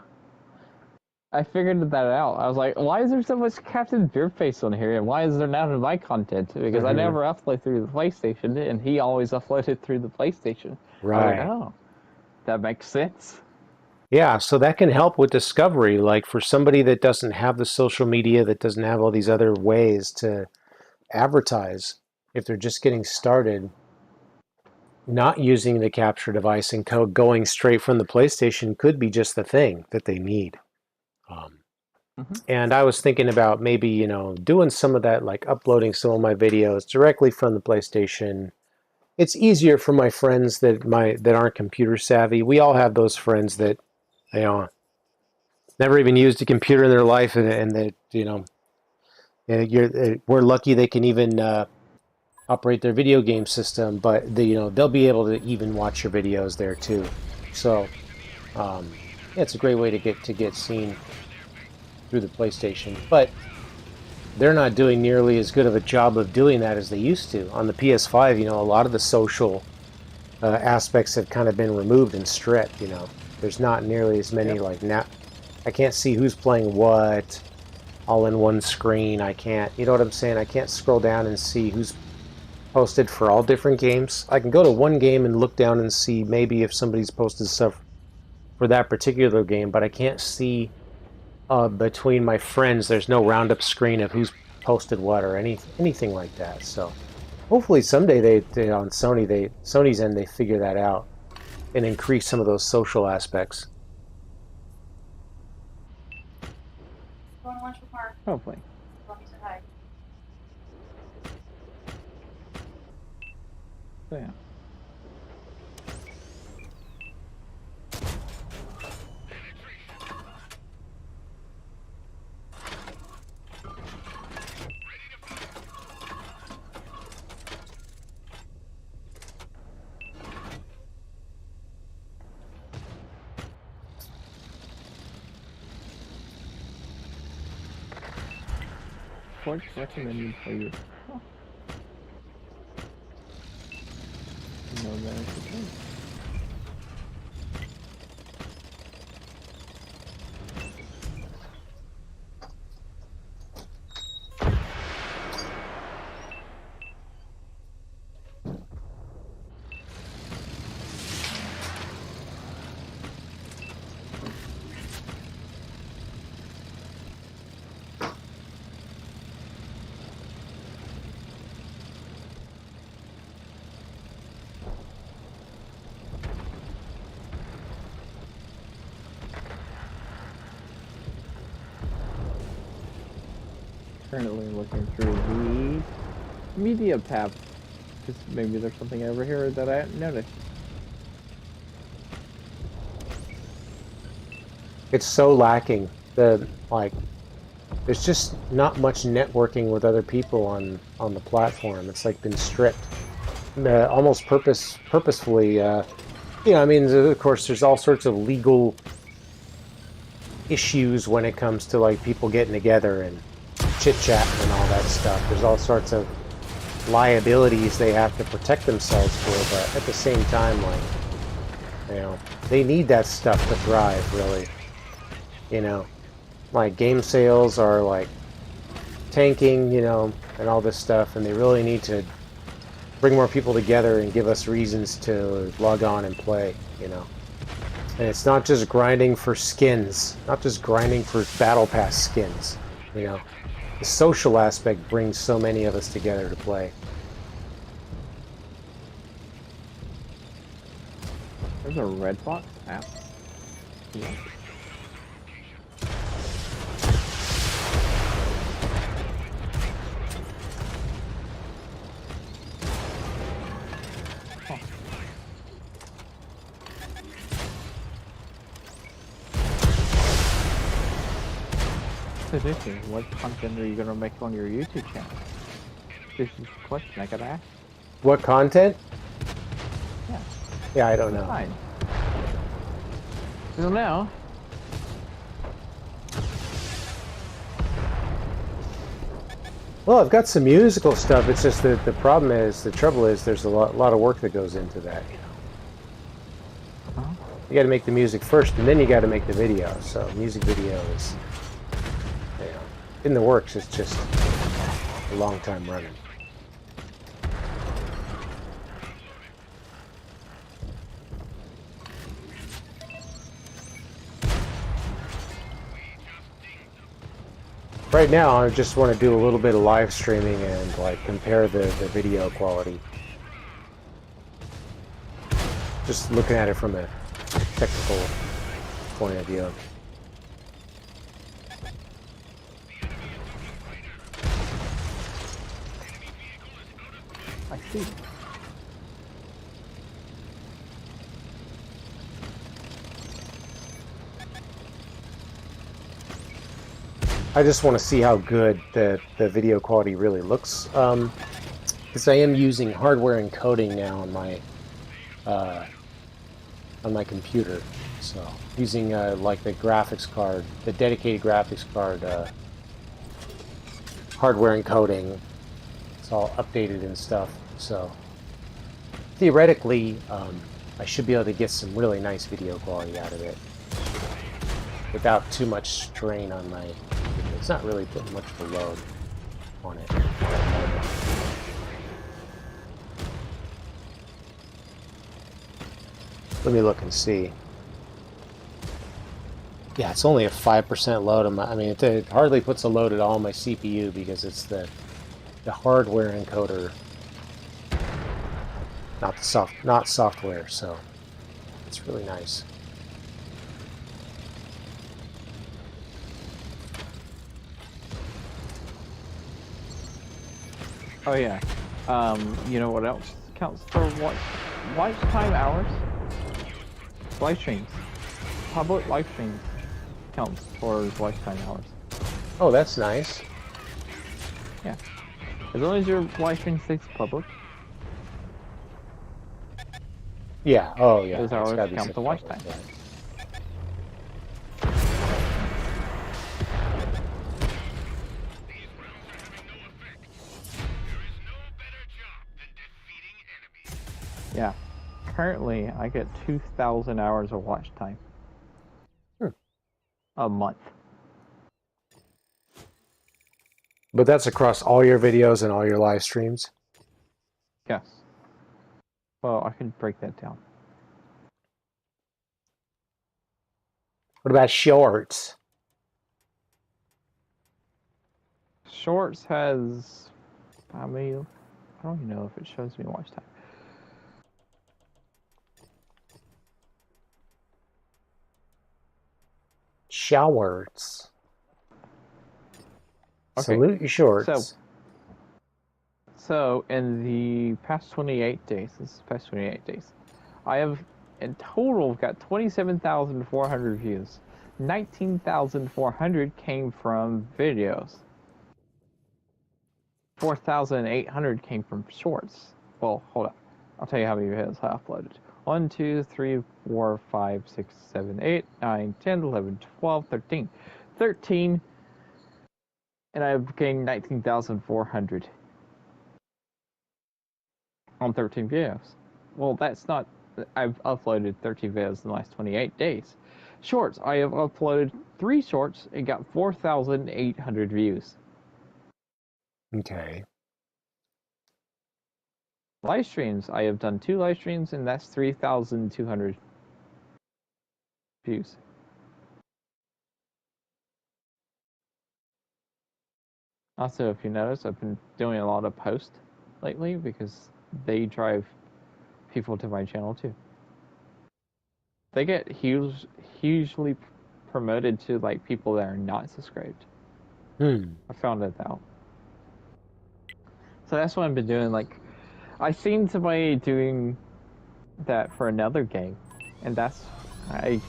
I figured that out. I was like, why is there so much Captain Beardface on here, and why is there none of my content? Because I never upload through the PlayStation, and he always uploaded through the PlayStation. Right. I was like, oh, that makes sense. Yeah, so that can help with discovery. Like for somebody that doesn't have the social media, that doesn't have all these other ways to advertise, if they're just getting started, not using the capture device and going straight from the PlayStation could be just the thing that they need. And I was thinking about maybe, doing some of that, like uploading some of my videos directly from the PlayStation. It's easier for my friends that aren't computer savvy. We all have those friends that, never even used a computer in their life, and that, we're lucky they can even operate their video game system, but they'll be able to even watch your videos there too. So yeah, it's a great way to get seen through the PlayStation, but they're not doing nearly as good of a job of doing that as they used to. On the PS5, a lot of the social aspects have kind of been removed and stripped. There's not nearly as many. Like now, I can't see who's playing what all in one screen. I can't, you know what I'm saying? I can't scroll down and see who's posted for all different games. I can go to one game and look down and see maybe if somebody's posted stuff for that particular game, but I can't see between my friends. There's no roundup screen of who's posted what or anything like that. So hopefully someday they on Sony's end, they figure that out and increase some of those social aspects. Going to lunch with Mark. Hopefully. Let me say hi. So, yeah. What's recommended for you? Oh. No, that is the case. Currently looking through the media tab, because maybe there's something over here that I hadn't noticed. It's so lacking. There's just not much networking with other people on the platform. It's like been stripped, almost purposefully. I mean, of course, there's all sorts of legal issues when it comes to like people getting together and chit-chatting and all that stuff. There's all sorts of liabilities they have to protect themselves for, but at the same time, like, they need that stuff to thrive, really. Like game sales are like tanking, and all this stuff, and they really need to bring more people together and give us reasons to log on and play, And it's not just grinding for skins, not just grinding for battle pass skins, the social aspect brings so many of us together to play. There's a red box app. Yeah. Tradition, what content are you gonna make on your YouTube channel? This is the question I gotta ask. What content? Yeah. Yeah, I don't know. Fine. So now, Well, I've got some musical stuff. It's just that the trouble is, there's a lot of work that goes into that. You know, you got to make the music first, and then you got to make the video. So, music video is, you know, in the works. It's just a long time running. Right now, I just want to do a little bit of live streaming and like compare the video quality. Just looking at it from a technical point of view. I see. I just want to see how good the video quality really looks. Because I am using hardware encoding now on my computer. So using like the graphics card, the dedicated graphics card hardware encoding. It's all updated and stuff. So theoretically, I should be able to get some really nice video quality out of it without too much strain on my. It's not really putting much of a load on it. Let me look and see. Yeah, it's only a 5% load on my. I mean, it hardly puts a load at all on my CPU because it's the hardware encoder, not software. So it's really nice. Oh yeah. You know what else counts for watch time hours? Live streams. Public live streams counts towards watch time hours. Oh, that's nice. Yeah. As long as your live stream stays public. Yeah. Oh, yeah. Those hours count the watch time. Yeah. Yeah. Currently, I get 2,000 hours of watch time. A month. But that's across all your videos and all your live streams? Yes. Well, I can break that down. What about shorts? Shorts has... I don't even know if it shows me watch time. Shorts. Okay. Salute your shorts. So in the past 28 days, I have in total got 27,400 views. 19,400 came from videos. 4,800 came from shorts. Well, hold up. I'll tell you how many videos I uploaded. 1, 2, 3, 4, 5, 6, 7, 8, 9, 10, 11, 12, 13. 13. And I've gained 19,400 on 13 videos. Well, that's not... I've uploaded 13 videos in the last 28 days. Shorts. I have uploaded 3 shorts and got 4,800 views. Okay. Live streams. I have done 2 live streams and that's 3,200 views. Also, if you notice, I've been doing a lot of posts lately because they drive people to my channel too. They get hugely promoted to like people that are not subscribed. I found that out. So that's what I've been doing. Like, I seen somebody doing that for another game, and I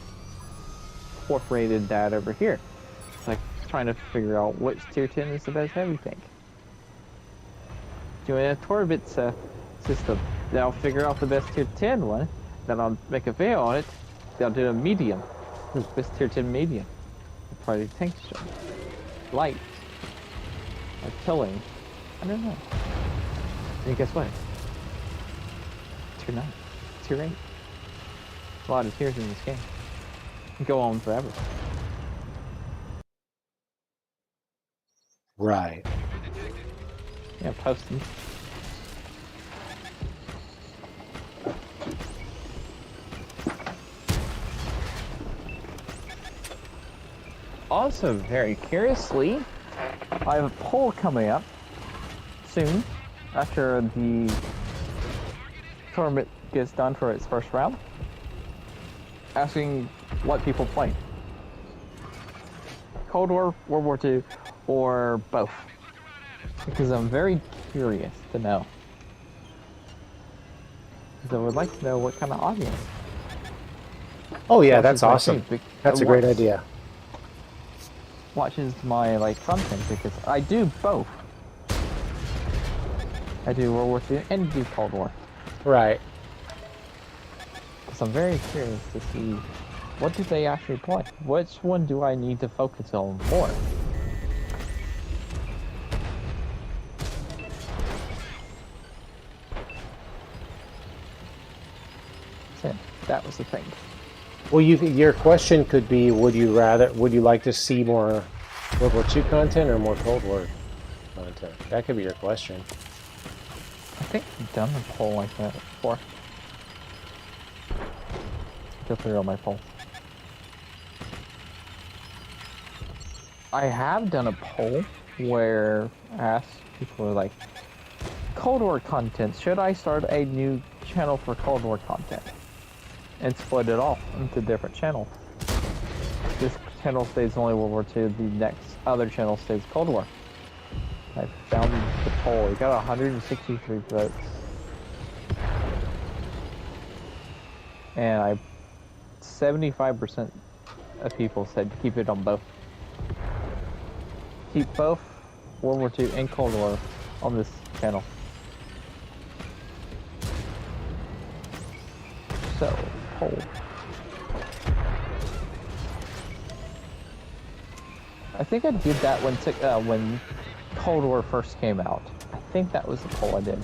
incorporated that over here. It's like trying to figure out which tier 10 is the best heavy tank. Doing a Torbit system, then I'll figure out the best tier 10 one, then I'll make a video on it, then I'll do a medium. Best tier 10 medium. Probably tank show. Light. Or killing. I don't know. And guess what? Tier 9. Tier 8. A lot of tiers in this game. Go on forever. Right. Yeah, post them. Also, very curiously, I have a poll coming up soon after the tournament gets done for its first round, asking what people play. Cold War, World War II, or both. Because I'm very curious to know. Because I would like to know what kind of audience. Oh yeah, that's awesome. That's a great idea. Watches my like content because I do both. I do World War II and do Cold War. Right. So I'm very curious to see what do they actually play. Which one do I need to focus on more? So that was the thing. Well, your question could be: would you like to see more World War II content or more Cold War content? That could be your question. I think I've done a poll like that before. Go through all my polls. I have done a poll where I asked people like, Cold War content, should I start a new channel for Cold War content? And split it off into different channels. This channel stays only World War II, the next other channel stays Cold War. I found the poll, it got 163 votes. And 75% of people said keep it on both. Keep both World War II and Cold War on this channel. So, poll. I think I did that when Cold War first came out. I think that was the poll I did.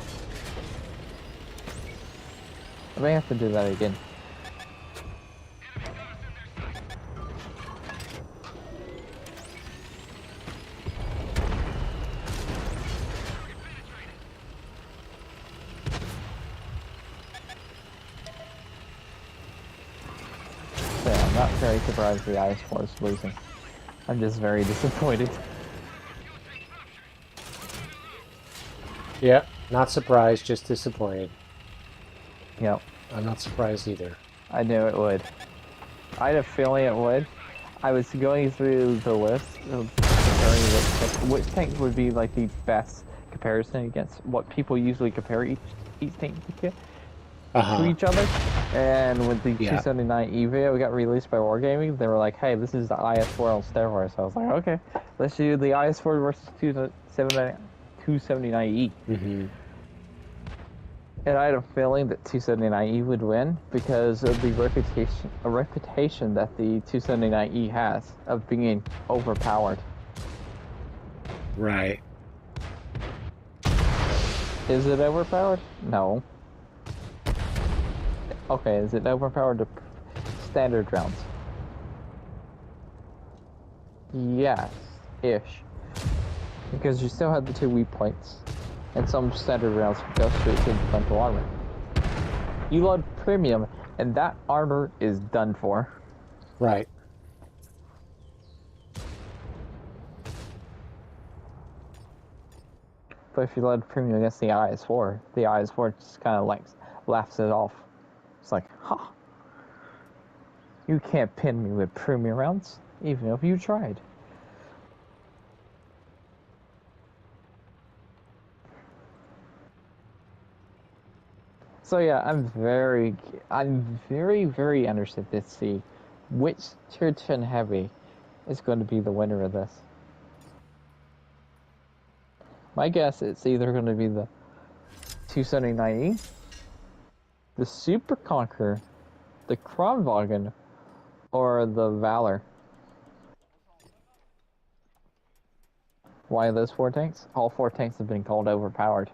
I may have to do that again. I'm not very surprised the IS-4 is losing. I'm just very disappointed. Yeah, not surprised, just disappointed. Yep. I'm not surprised either. I knew it would. I had a feeling it would. I was going through the list of comparing which tank would be like the best comparison against what people usually compare each tank to each other. And with the 279E video we got released by Wargaming, they were like, hey, this is the IS-4 on steroids. So I was like, okay, let's do the IS-4 versus 279E. Mm-hmm. And I had a feeling that 279E would win because of the reputation that the 279E has of being overpowered. Right. Is it overpowered? No. Okay, is it overpowered to standard rounds? Yes-ish. Because you still have the 2 weak points. And some standard rounds go straight to frontal armor. You load premium, and that armor is done for. Right. But if you let premium against the IS-4, the IS-4 just kind of like laughs it off. It's like, ha! You can't pin me with premium rounds, even if you tried. So yeah, I'm very, very interested to see which tier 10 heavy is going to be the winner of this. My guess it's either going to be the 279E, the Super Conqueror, the Kronwagen, or the Valor. Why those 4 tanks? All 4 tanks have been called overpowered.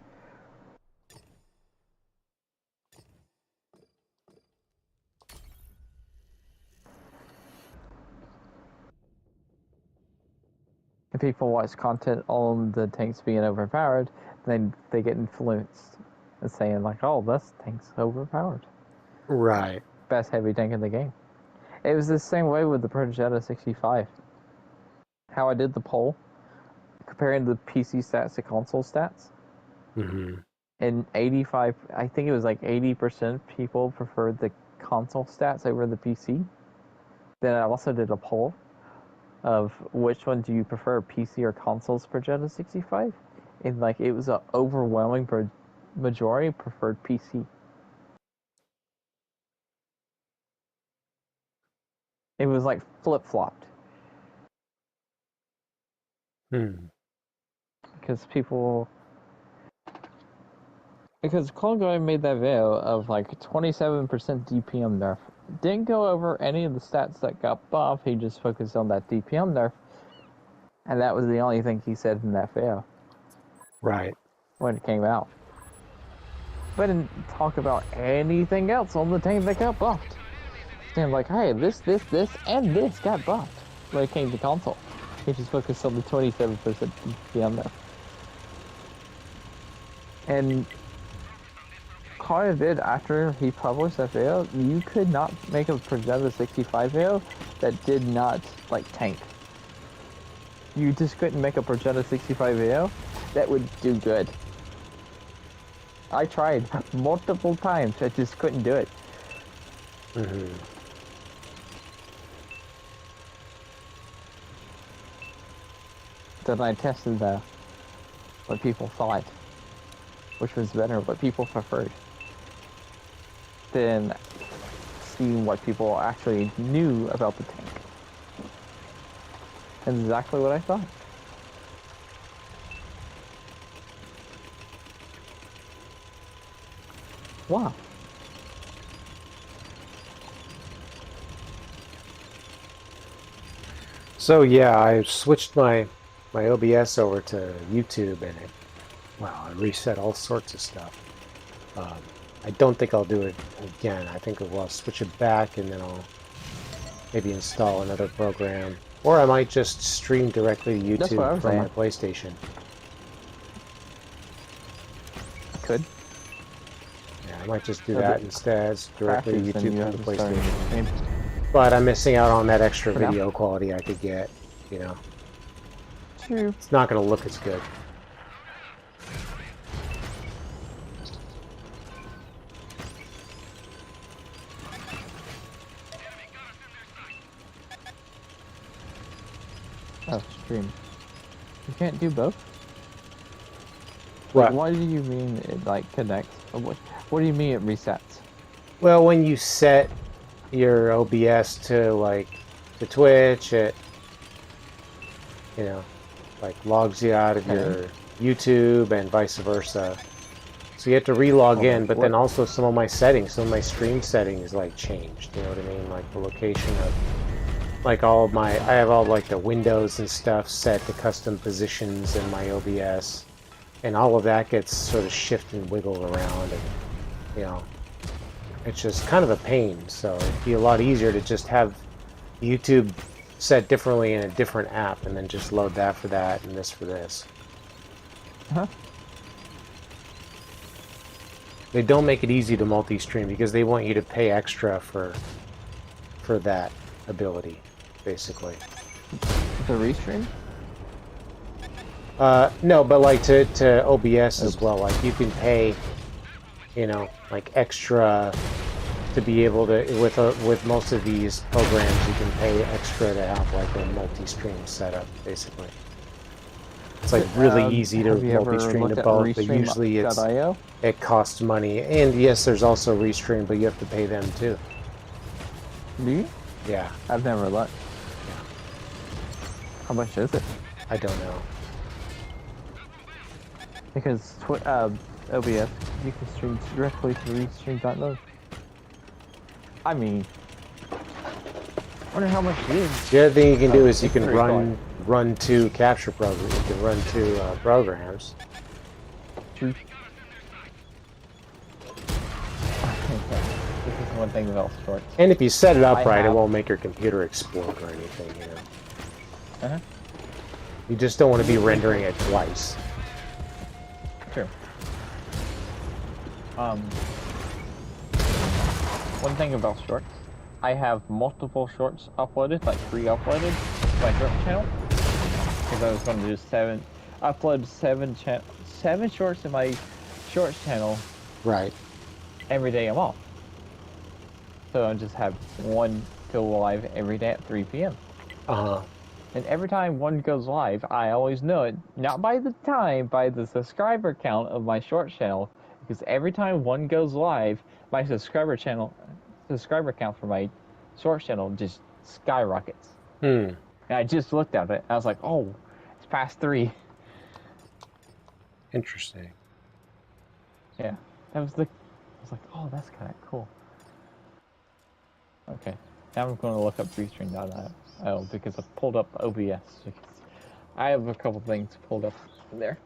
If people watch content on the tanks being overpowered, then they get influenced and saying like, "Oh, this tank's overpowered." Right. Best heavy tank in the game. It was the same way with the Protogetta 65. How I did the poll, comparing the PC stats to console stats. Mm-hmm. And 85, I think it was like 80% people preferred the console stats over the PC. Then I also did a poll of which one do you prefer, PC or consoles for Jetta 65? And like it was an overwhelming majority preferred PC. It was like flip-flopped. Because Colin made that video of like 27% DPM nerf. Didn't go over any of the stats that got buffed, he just focused on that DPM nerf. And that was the only thing he said in that video. Right. When it came out. But didn't talk about anything else on the tank that got buffed. Saying like, hey, this, and this got buffed when it came to console. He just focused on the 27% DPM nerf. And Carter did, after he published that video, you could not make a Protogetta 65 video that did not, like, tank. You just couldn't make a Protogetta 65 video that would do good. I tried multiple times, I just couldn't do it. Mm-hmm. Then I tested what people thought, which was better, what people preferred. Then seeing what people actually knew about the tank. And exactly what I thought. Wow. So yeah, I switched my OBS over to YouTube, and I reset all sorts of stuff. I don't think I'll do it again. I think I'll switch it back, and then I'll maybe install another program, or I might just stream directly to YouTube from my PlayStation. Could. Yeah, I might just do that instead, directly to YouTube from the PlayStation. Starting. But I'm missing out on that extra video quality I could get, you know. True. It's not going to look as good. Oh, stream. You can't do both? What? Like, what do you mean it, like, connects? What do you mean it resets? Well, when you set your OBS to, like, to Twitch, it, you know, like, logs you out of your YouTube and vice versa. So you have to re-log in, but then also some of my settings, some of my stream settings, like, changed, you know what I mean? Like, the location of, like, all of my, I have all, like, the windows and stuff set to custom positions in my OBS, and all of that gets sort of shift and wiggle around, and, you know, it's just kind of a pain. So it'd be a lot easier to just have YouTube set differently in a different app, and then just load that for that, and this for this. Huh? They don't make it easy to multi-stream because they want you to pay extra for that ability, basically. The restream? No, but like to OBS as well. Like you can pay, you know, like extra to be able to with most of these programs. You can pay extra to have like a multi-stream setup, basically. It's like really easy to have you ever multi-stream looked to at both, but usually Restream.io? it costs money. And yes, there's also Restream, but you have to pay them too. Do you? Yeah, I've never looked. How much is it? I don't know. Because OBS, you can stream directly to Restream.no. I mean, I wonder how much it is. The other thing you can do is you can pretty run two capture programs. You can run two programs. True. This is one thing about shorts. And if you set it up I right, it have- won't make your computer explode or anything, you know. Uh-huh. You just don't want to be rendering it twice. True. One thing about shorts, I have multiple shorts uploaded, like pre-uploaded to my short channel. Because I was going to do upload seven shorts in my shorts channel Right. every day I'm off. So I just have one go live every day at 3 p.m. Uh-huh. And every time one goes live, I always know it, not by the time, by the subscriber count of my short channel, because every time one goes live, my subscriber count for my short channel just skyrockets. Hmm. And I just looked at it, I was like, oh, it's past 3. Interesting. Yeah, I was like, oh, that's kind of cool. Okay, now I'm going to look up Restream.io because I pulled up OBS. Because I have a couple things pulled up there.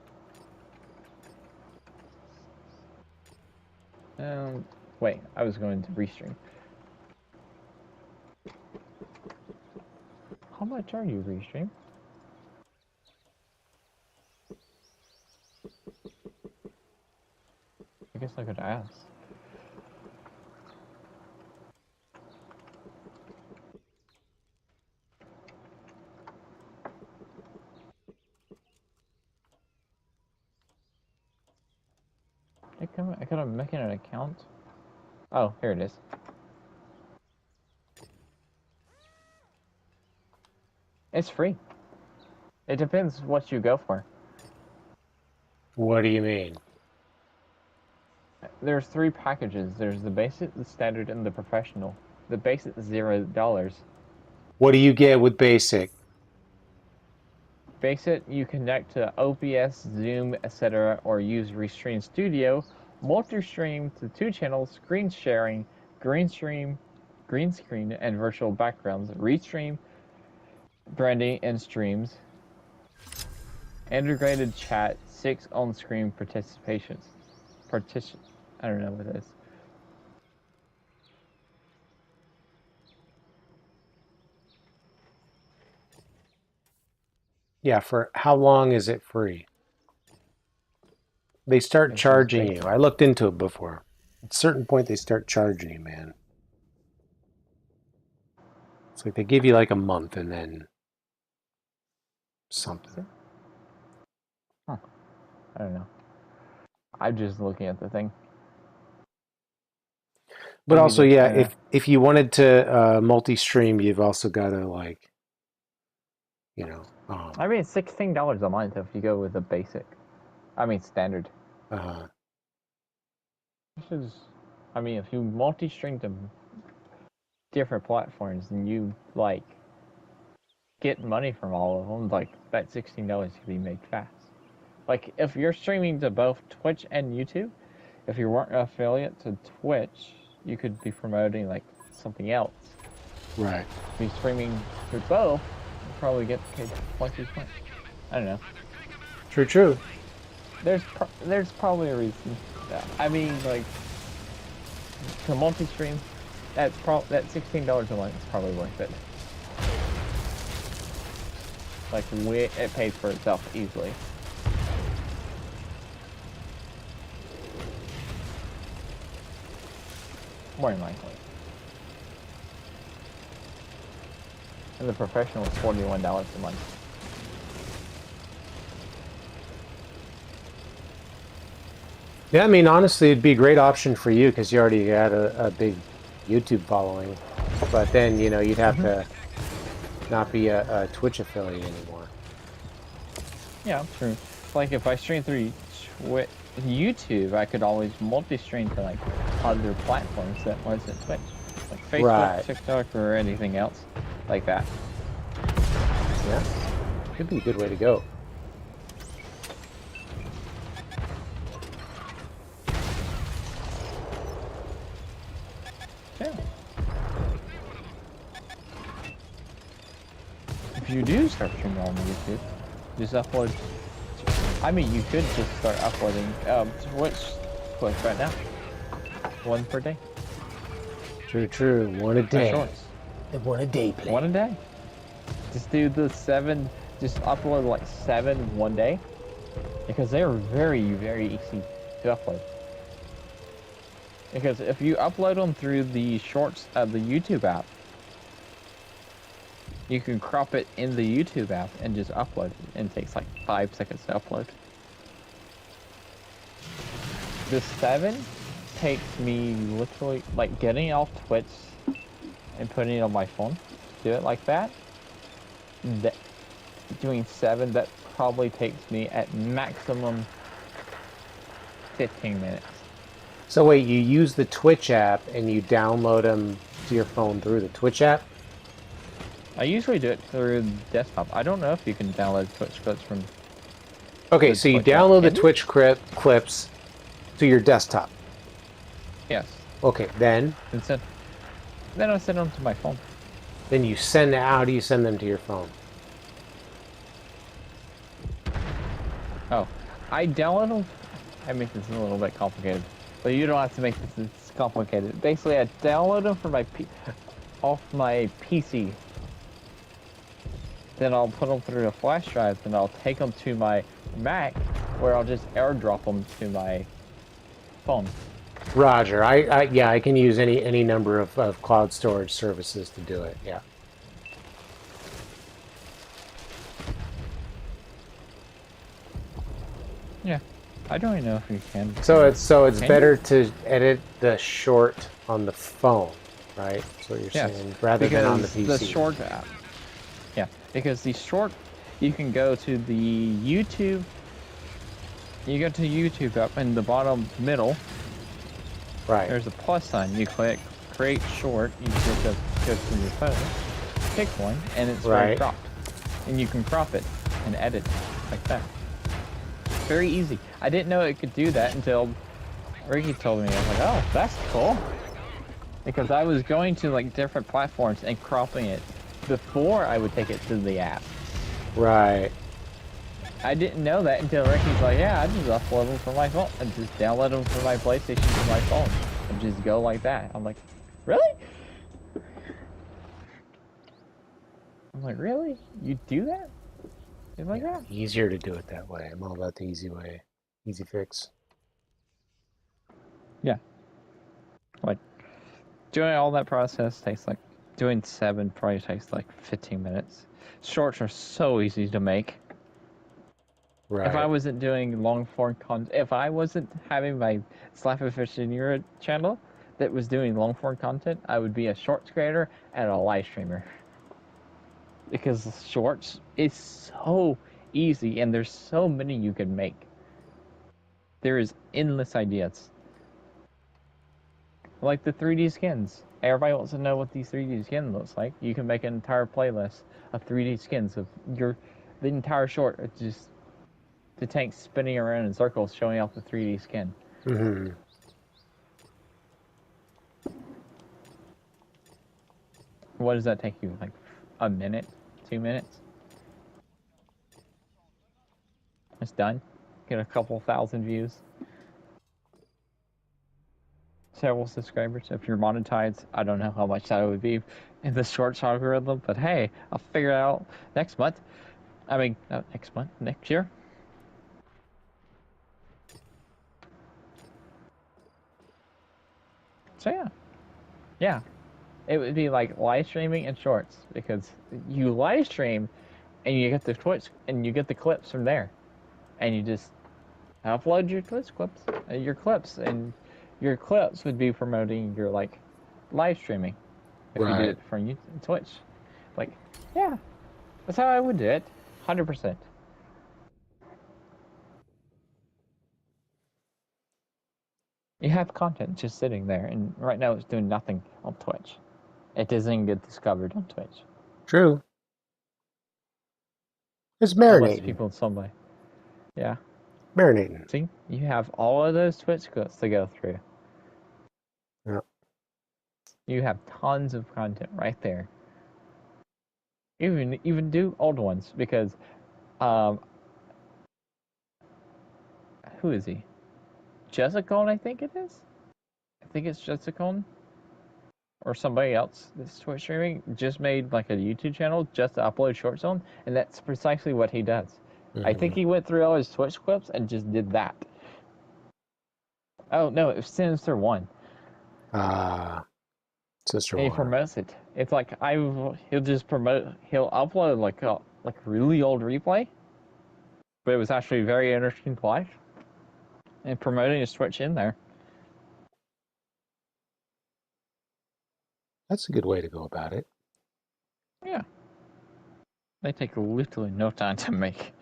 Wait, I was going to Restream. How much are you, Restream? I guess I could ask. I gotta make an account. Oh, here it is. It's free. It depends what you go for. What do you mean? There's 3 packages. There's the basic, the standard, and the professional. The basic is $0. What do you get with basic? Basic, you connect to OBS, Zoom, etc., or use Restream Studio, multi-stream to 2 channels, screen sharing, green screen, and virtual backgrounds, Restream, branding and streams, integrated chat, 6 on-screen participations. I don't know what it is. Yeah, for how long is it free? They start This is charging basic. you. I looked into it before. At a certain point, they start charging you, man. It's like they give you like a month and then something. Huh. I don't know. I'm just looking at the thing. But Maybe also, they're yeah, trying to- if you wanted to multi-stream, you've also got to like, you know, I mean, it's $16 a month if you go with the basic. I mean, standard. This is, I mean, if you multi-stream to different platforms and you like get money from all of them, like that $16 can be made fast. Like if you're streaming to both Twitch and YouTube, if you weren't an affiliate to Twitch, you could be promoting like something else. right. If you're streaming to both, you probably get paid twice as much. I don't know. True. There's probably a reason. I mean, like to multi-stream, that $16 a month is probably worth it. Like it pays for itself easily. More than likely. And the professional is $41 a month. Yeah, I mean, honestly, it'd be a great option for you because you already had a big YouTube following. But then, you know, you'd have to not be a Twitch affiliate anymore. Yeah, true. Like if I stream through YouTube, I could always multi-stream to like other platforms that wasn't Twitch, like Facebook, Right. TikTok, or anything else like that. Yeah, could be a good way to go. Yeah. If you do start streaming on YouTube, just upload. I mean, you could just start uploading Twitch clips right now. One per day. True, true. One a day. Shorts. One a day play. One a day. Just do the 7. Just upload like 7 one day, because they are very, very easy to upload. Because if you upload them through the shorts of the YouTube app, you can crop it in the YouTube app and just upload it, and it takes like 5 seconds to upload. The 7 takes me literally, like, getting off Twitch and putting it on my phone. Do it like that. Doing 7, that probably takes me at maximum 15 minutes. So wait, you use the Twitch app and you download them to your phone through the Twitch app? I usually do it through desktop. I don't know if you can download Twitch clips from... Okay, so you download the Twitch clips to your desktop? Yes. Okay, then I send them to my phone. Then you send, how do you send them to your phone? Oh, I download them. I make this a little bit complicated, but you don't have to make this complicated. Basically, I download them from off my PC. Then I'll put them through a flash drive, then I'll take them to my Mac, where I'll just airdrop them to my phone. Roger. Yeah, I can use any number of cloud storage services to do it. Yeah. Yeah, I don't even know if you can. So it's better to edit the short on the phone, right? That's what you're saying, rather than on the PC. The short app. Yeah, because the short, you can go to the YouTube. You go to YouTube up in the bottom middle. Right. There's a plus sign. You click create short. You just go to your phone, pick one, and it's already cropped. And you can crop it and edit like that. Very easy. I didn't know it could do that until Ricky told me. I was like, oh, that's cool. Because I was going to like different platforms and cropping it before I would take it to the app. Right. I didn't know that until Ricky's like, yeah, I just upload them from my phone and just download them from my PlayStation to my phone and just go like that. I'm like, really? I'm like, really? You do that? You're like that? Easier to do it that way. I'm all about the easy way. Easy fix. Yeah. Like, doing all that process takes like, doing 7 probably takes like 15 minutes. Shorts are so easy to make. Right. If I wasn't doing long form content, if I wasn't having my Slap a Fish in Your channel that was doing long form content, I would be a shorts creator and a live streamer. Because shorts is so easy and there's so many you can make. There is endless ideas. Like the 3D skins. Everybody wants to know what these 3D skin looks like. You can make an entire playlist of 3D skins of the entire short. It's just the tank spinning around in circles showing off the 3D skin. Mm-hmm. What does that take you? Like a minute? 2 minutes? It's done. Get a couple thousand views. Several subscribers. If you're monetized, I don't know how much that would be in the shorts algorithm, but hey, I'll figure it out next month. I mean, not next month, next year. So yeah, it would be like live streaming and shorts, because you live stream and you get the Twitch and you get the clips from there, and you just upload your Twitch clips, and your clips would be promoting your like live streaming if you did Right. it from Twitch. Like, yeah, that's how I would do it, 100%. You have content just sitting there, and right now it's doing nothing on Twitch. It doesn't get discovered on Twitch. True. It's Unless marinating. people in some way. Yeah. Marinating. See, you have all of those Twitch clips to go through. Yeah. You have tons of content right there. Even do old ones because, who is he? Jessica, I think it is. I think it's Jessica or somebody else that's Twitch streaming just made like a YouTube channel just to upload shorts on, and that's precisely what he does. I think he went through all his Twitch clips and just did that. Oh no, it was Sinister One. Sister And he One. promotes it. It's like he'll just promote. He'll upload like a really old replay, but it was actually very interesting to watch. And promoting his Twitch in there. That's a good way to go about it. Yeah. They take literally no time to make.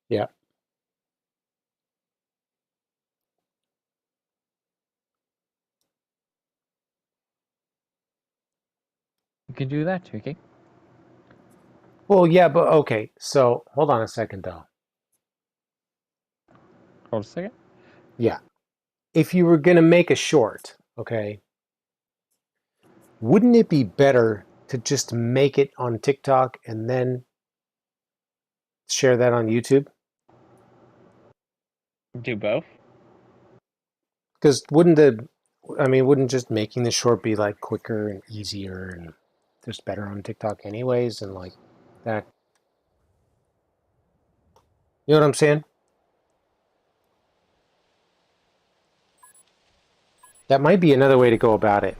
Yeah. You can do that, Dooky. Well, yeah, but okay. So hold on a second, though. Hold a second. Yeah. If you were going to make a short, okay, wouldn't it be better to just make it on TikTok and then share that on YouTube? Do both. Because wouldn't just making the short be like quicker and easier and just better on TikTok anyways and like that? You know what I'm saying? That might be another way to go about it.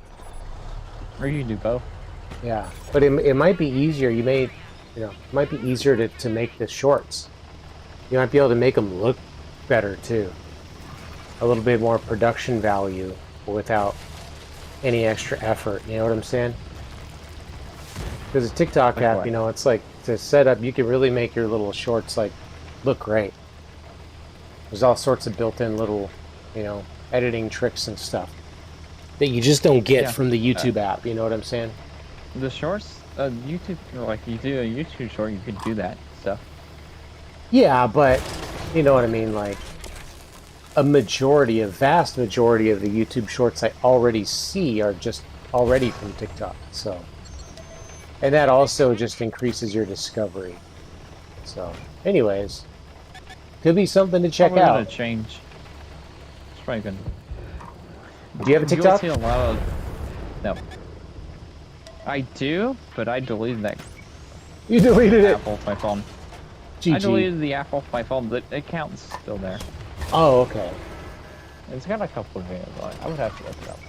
Or you can do both. Yeah, but it might be easier. It might be easier to make the shorts. You might be able to make them look better too. A little bit more production value without any extra effort. You know what I'm saying? Because the TikTok Like app, what? it's like to set up. You can really make your little shorts like look great. There's all sorts of built-in little, editing tricks and stuff that you just don't get from the YouTube app. You know what I'm saying? The shorts, YouTube, like you do a YouTube short, you could do that stuff. Yeah, but you know what I mean. Like a vast majority of the YouTube shorts I already see are just already from TikTok. So, and that also just increases your discovery. So, anyways, could be something to check Probably out. gonna change. It's probably gonna. Do you have a TikTok? You'll see a lot of. No. I do, but I deleted that You deleted it. app off my phone. GG. I deleted the app off my phone. The account's still there. Oh, okay. It's got a couple of videos on it. I would have to look it up.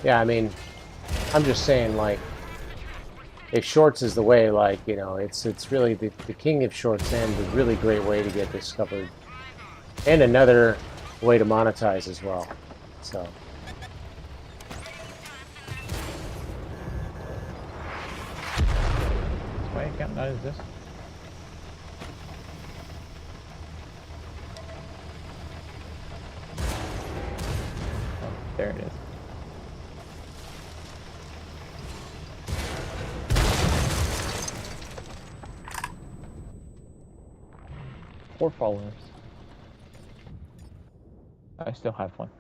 Yeah, I mean, I'm just saying, like, if shorts is the way, like, it's really the king of shorts and a really great way to get discovered. And another way to monetize as well. So. My account not is this. Oh, there it is. Four followers. I still have one.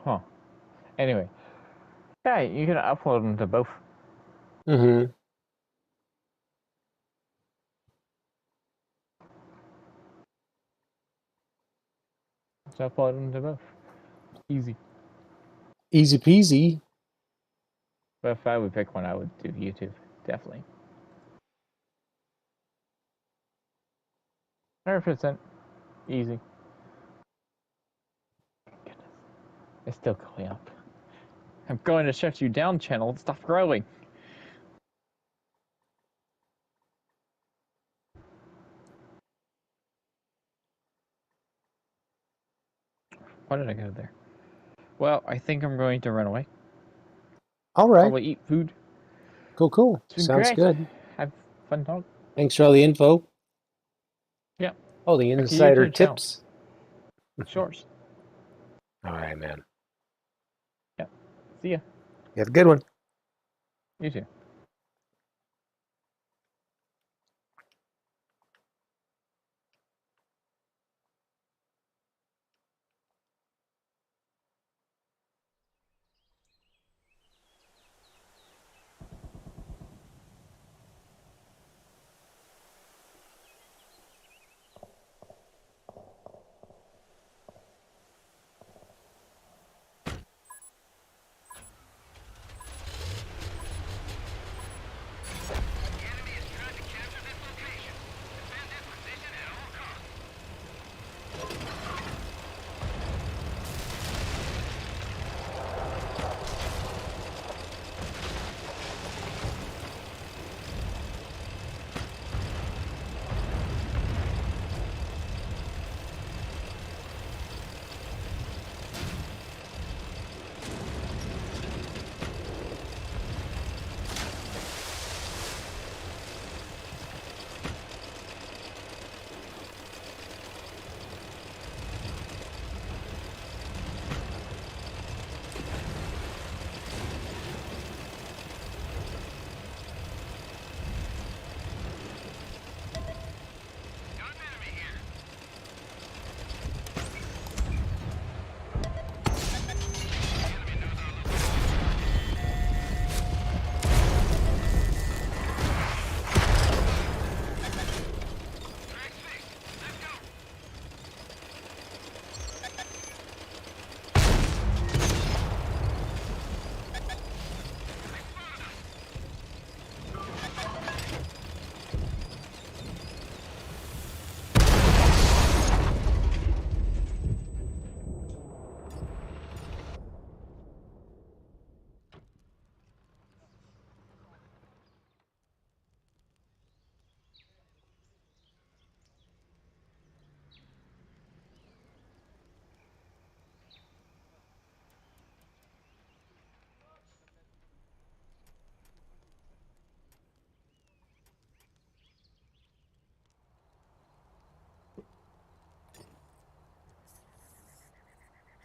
Huh. Anyway. Yeah, you can upload them to both. Mm-hmm. Just upload them to both. Easy. Easy peasy. But if I would pick one, I would do YouTube. Definitely. 100%. Easy. Goodness. It's still going up. I'm going to shut you down, channel. Stop growing. Why did I go there? Well, I think I'm going to run away. All right. Probably eat food. Cool. It's been Sounds great. good. Have fun talk. Thanks for all the info. Yeah. Oh, the Back to insider YouTube channel. tips. Shorts. All right, man. Yeah. See ya. You have a good one. You too.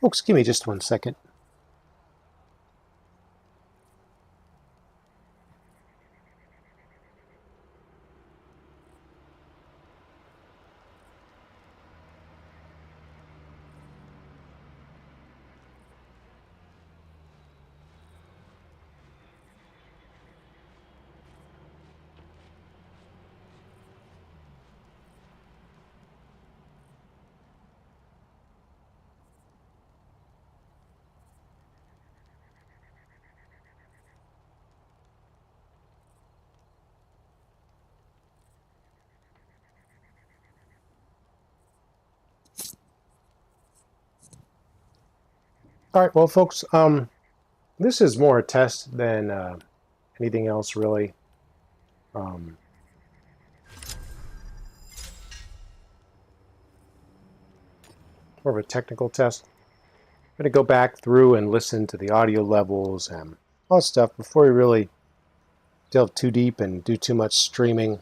Folks, give me just 1 second. All right, well, folks, this is more a test than anything else, really. More of a technical test. I'm going to go back through and listen to the audio levels and all that stuff before we really delve too deep and do too much streaming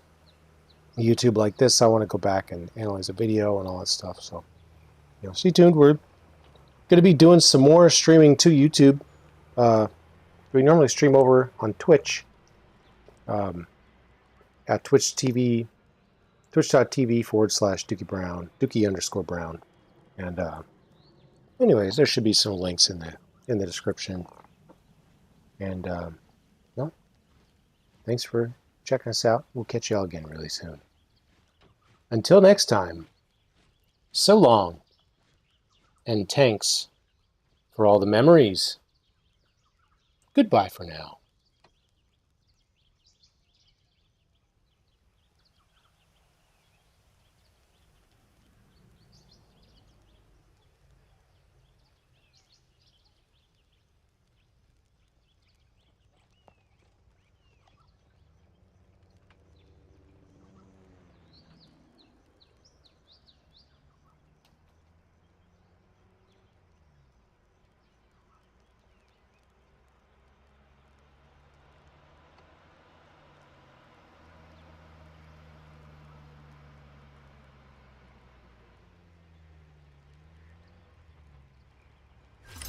YouTube like this. I want to go back and analyze the video and all that stuff. So, stay tuned. We're going to be doing some more streaming to YouTube. We normally stream over on Twitch at twitch.tv /Dooky Brown, Dooky_Brown. And anyways, there should be some links in the description. And no, thanks for checking us out. We'll catch you all again really soon. Until next time, so long, and thanks for all the memories Goodbye for now.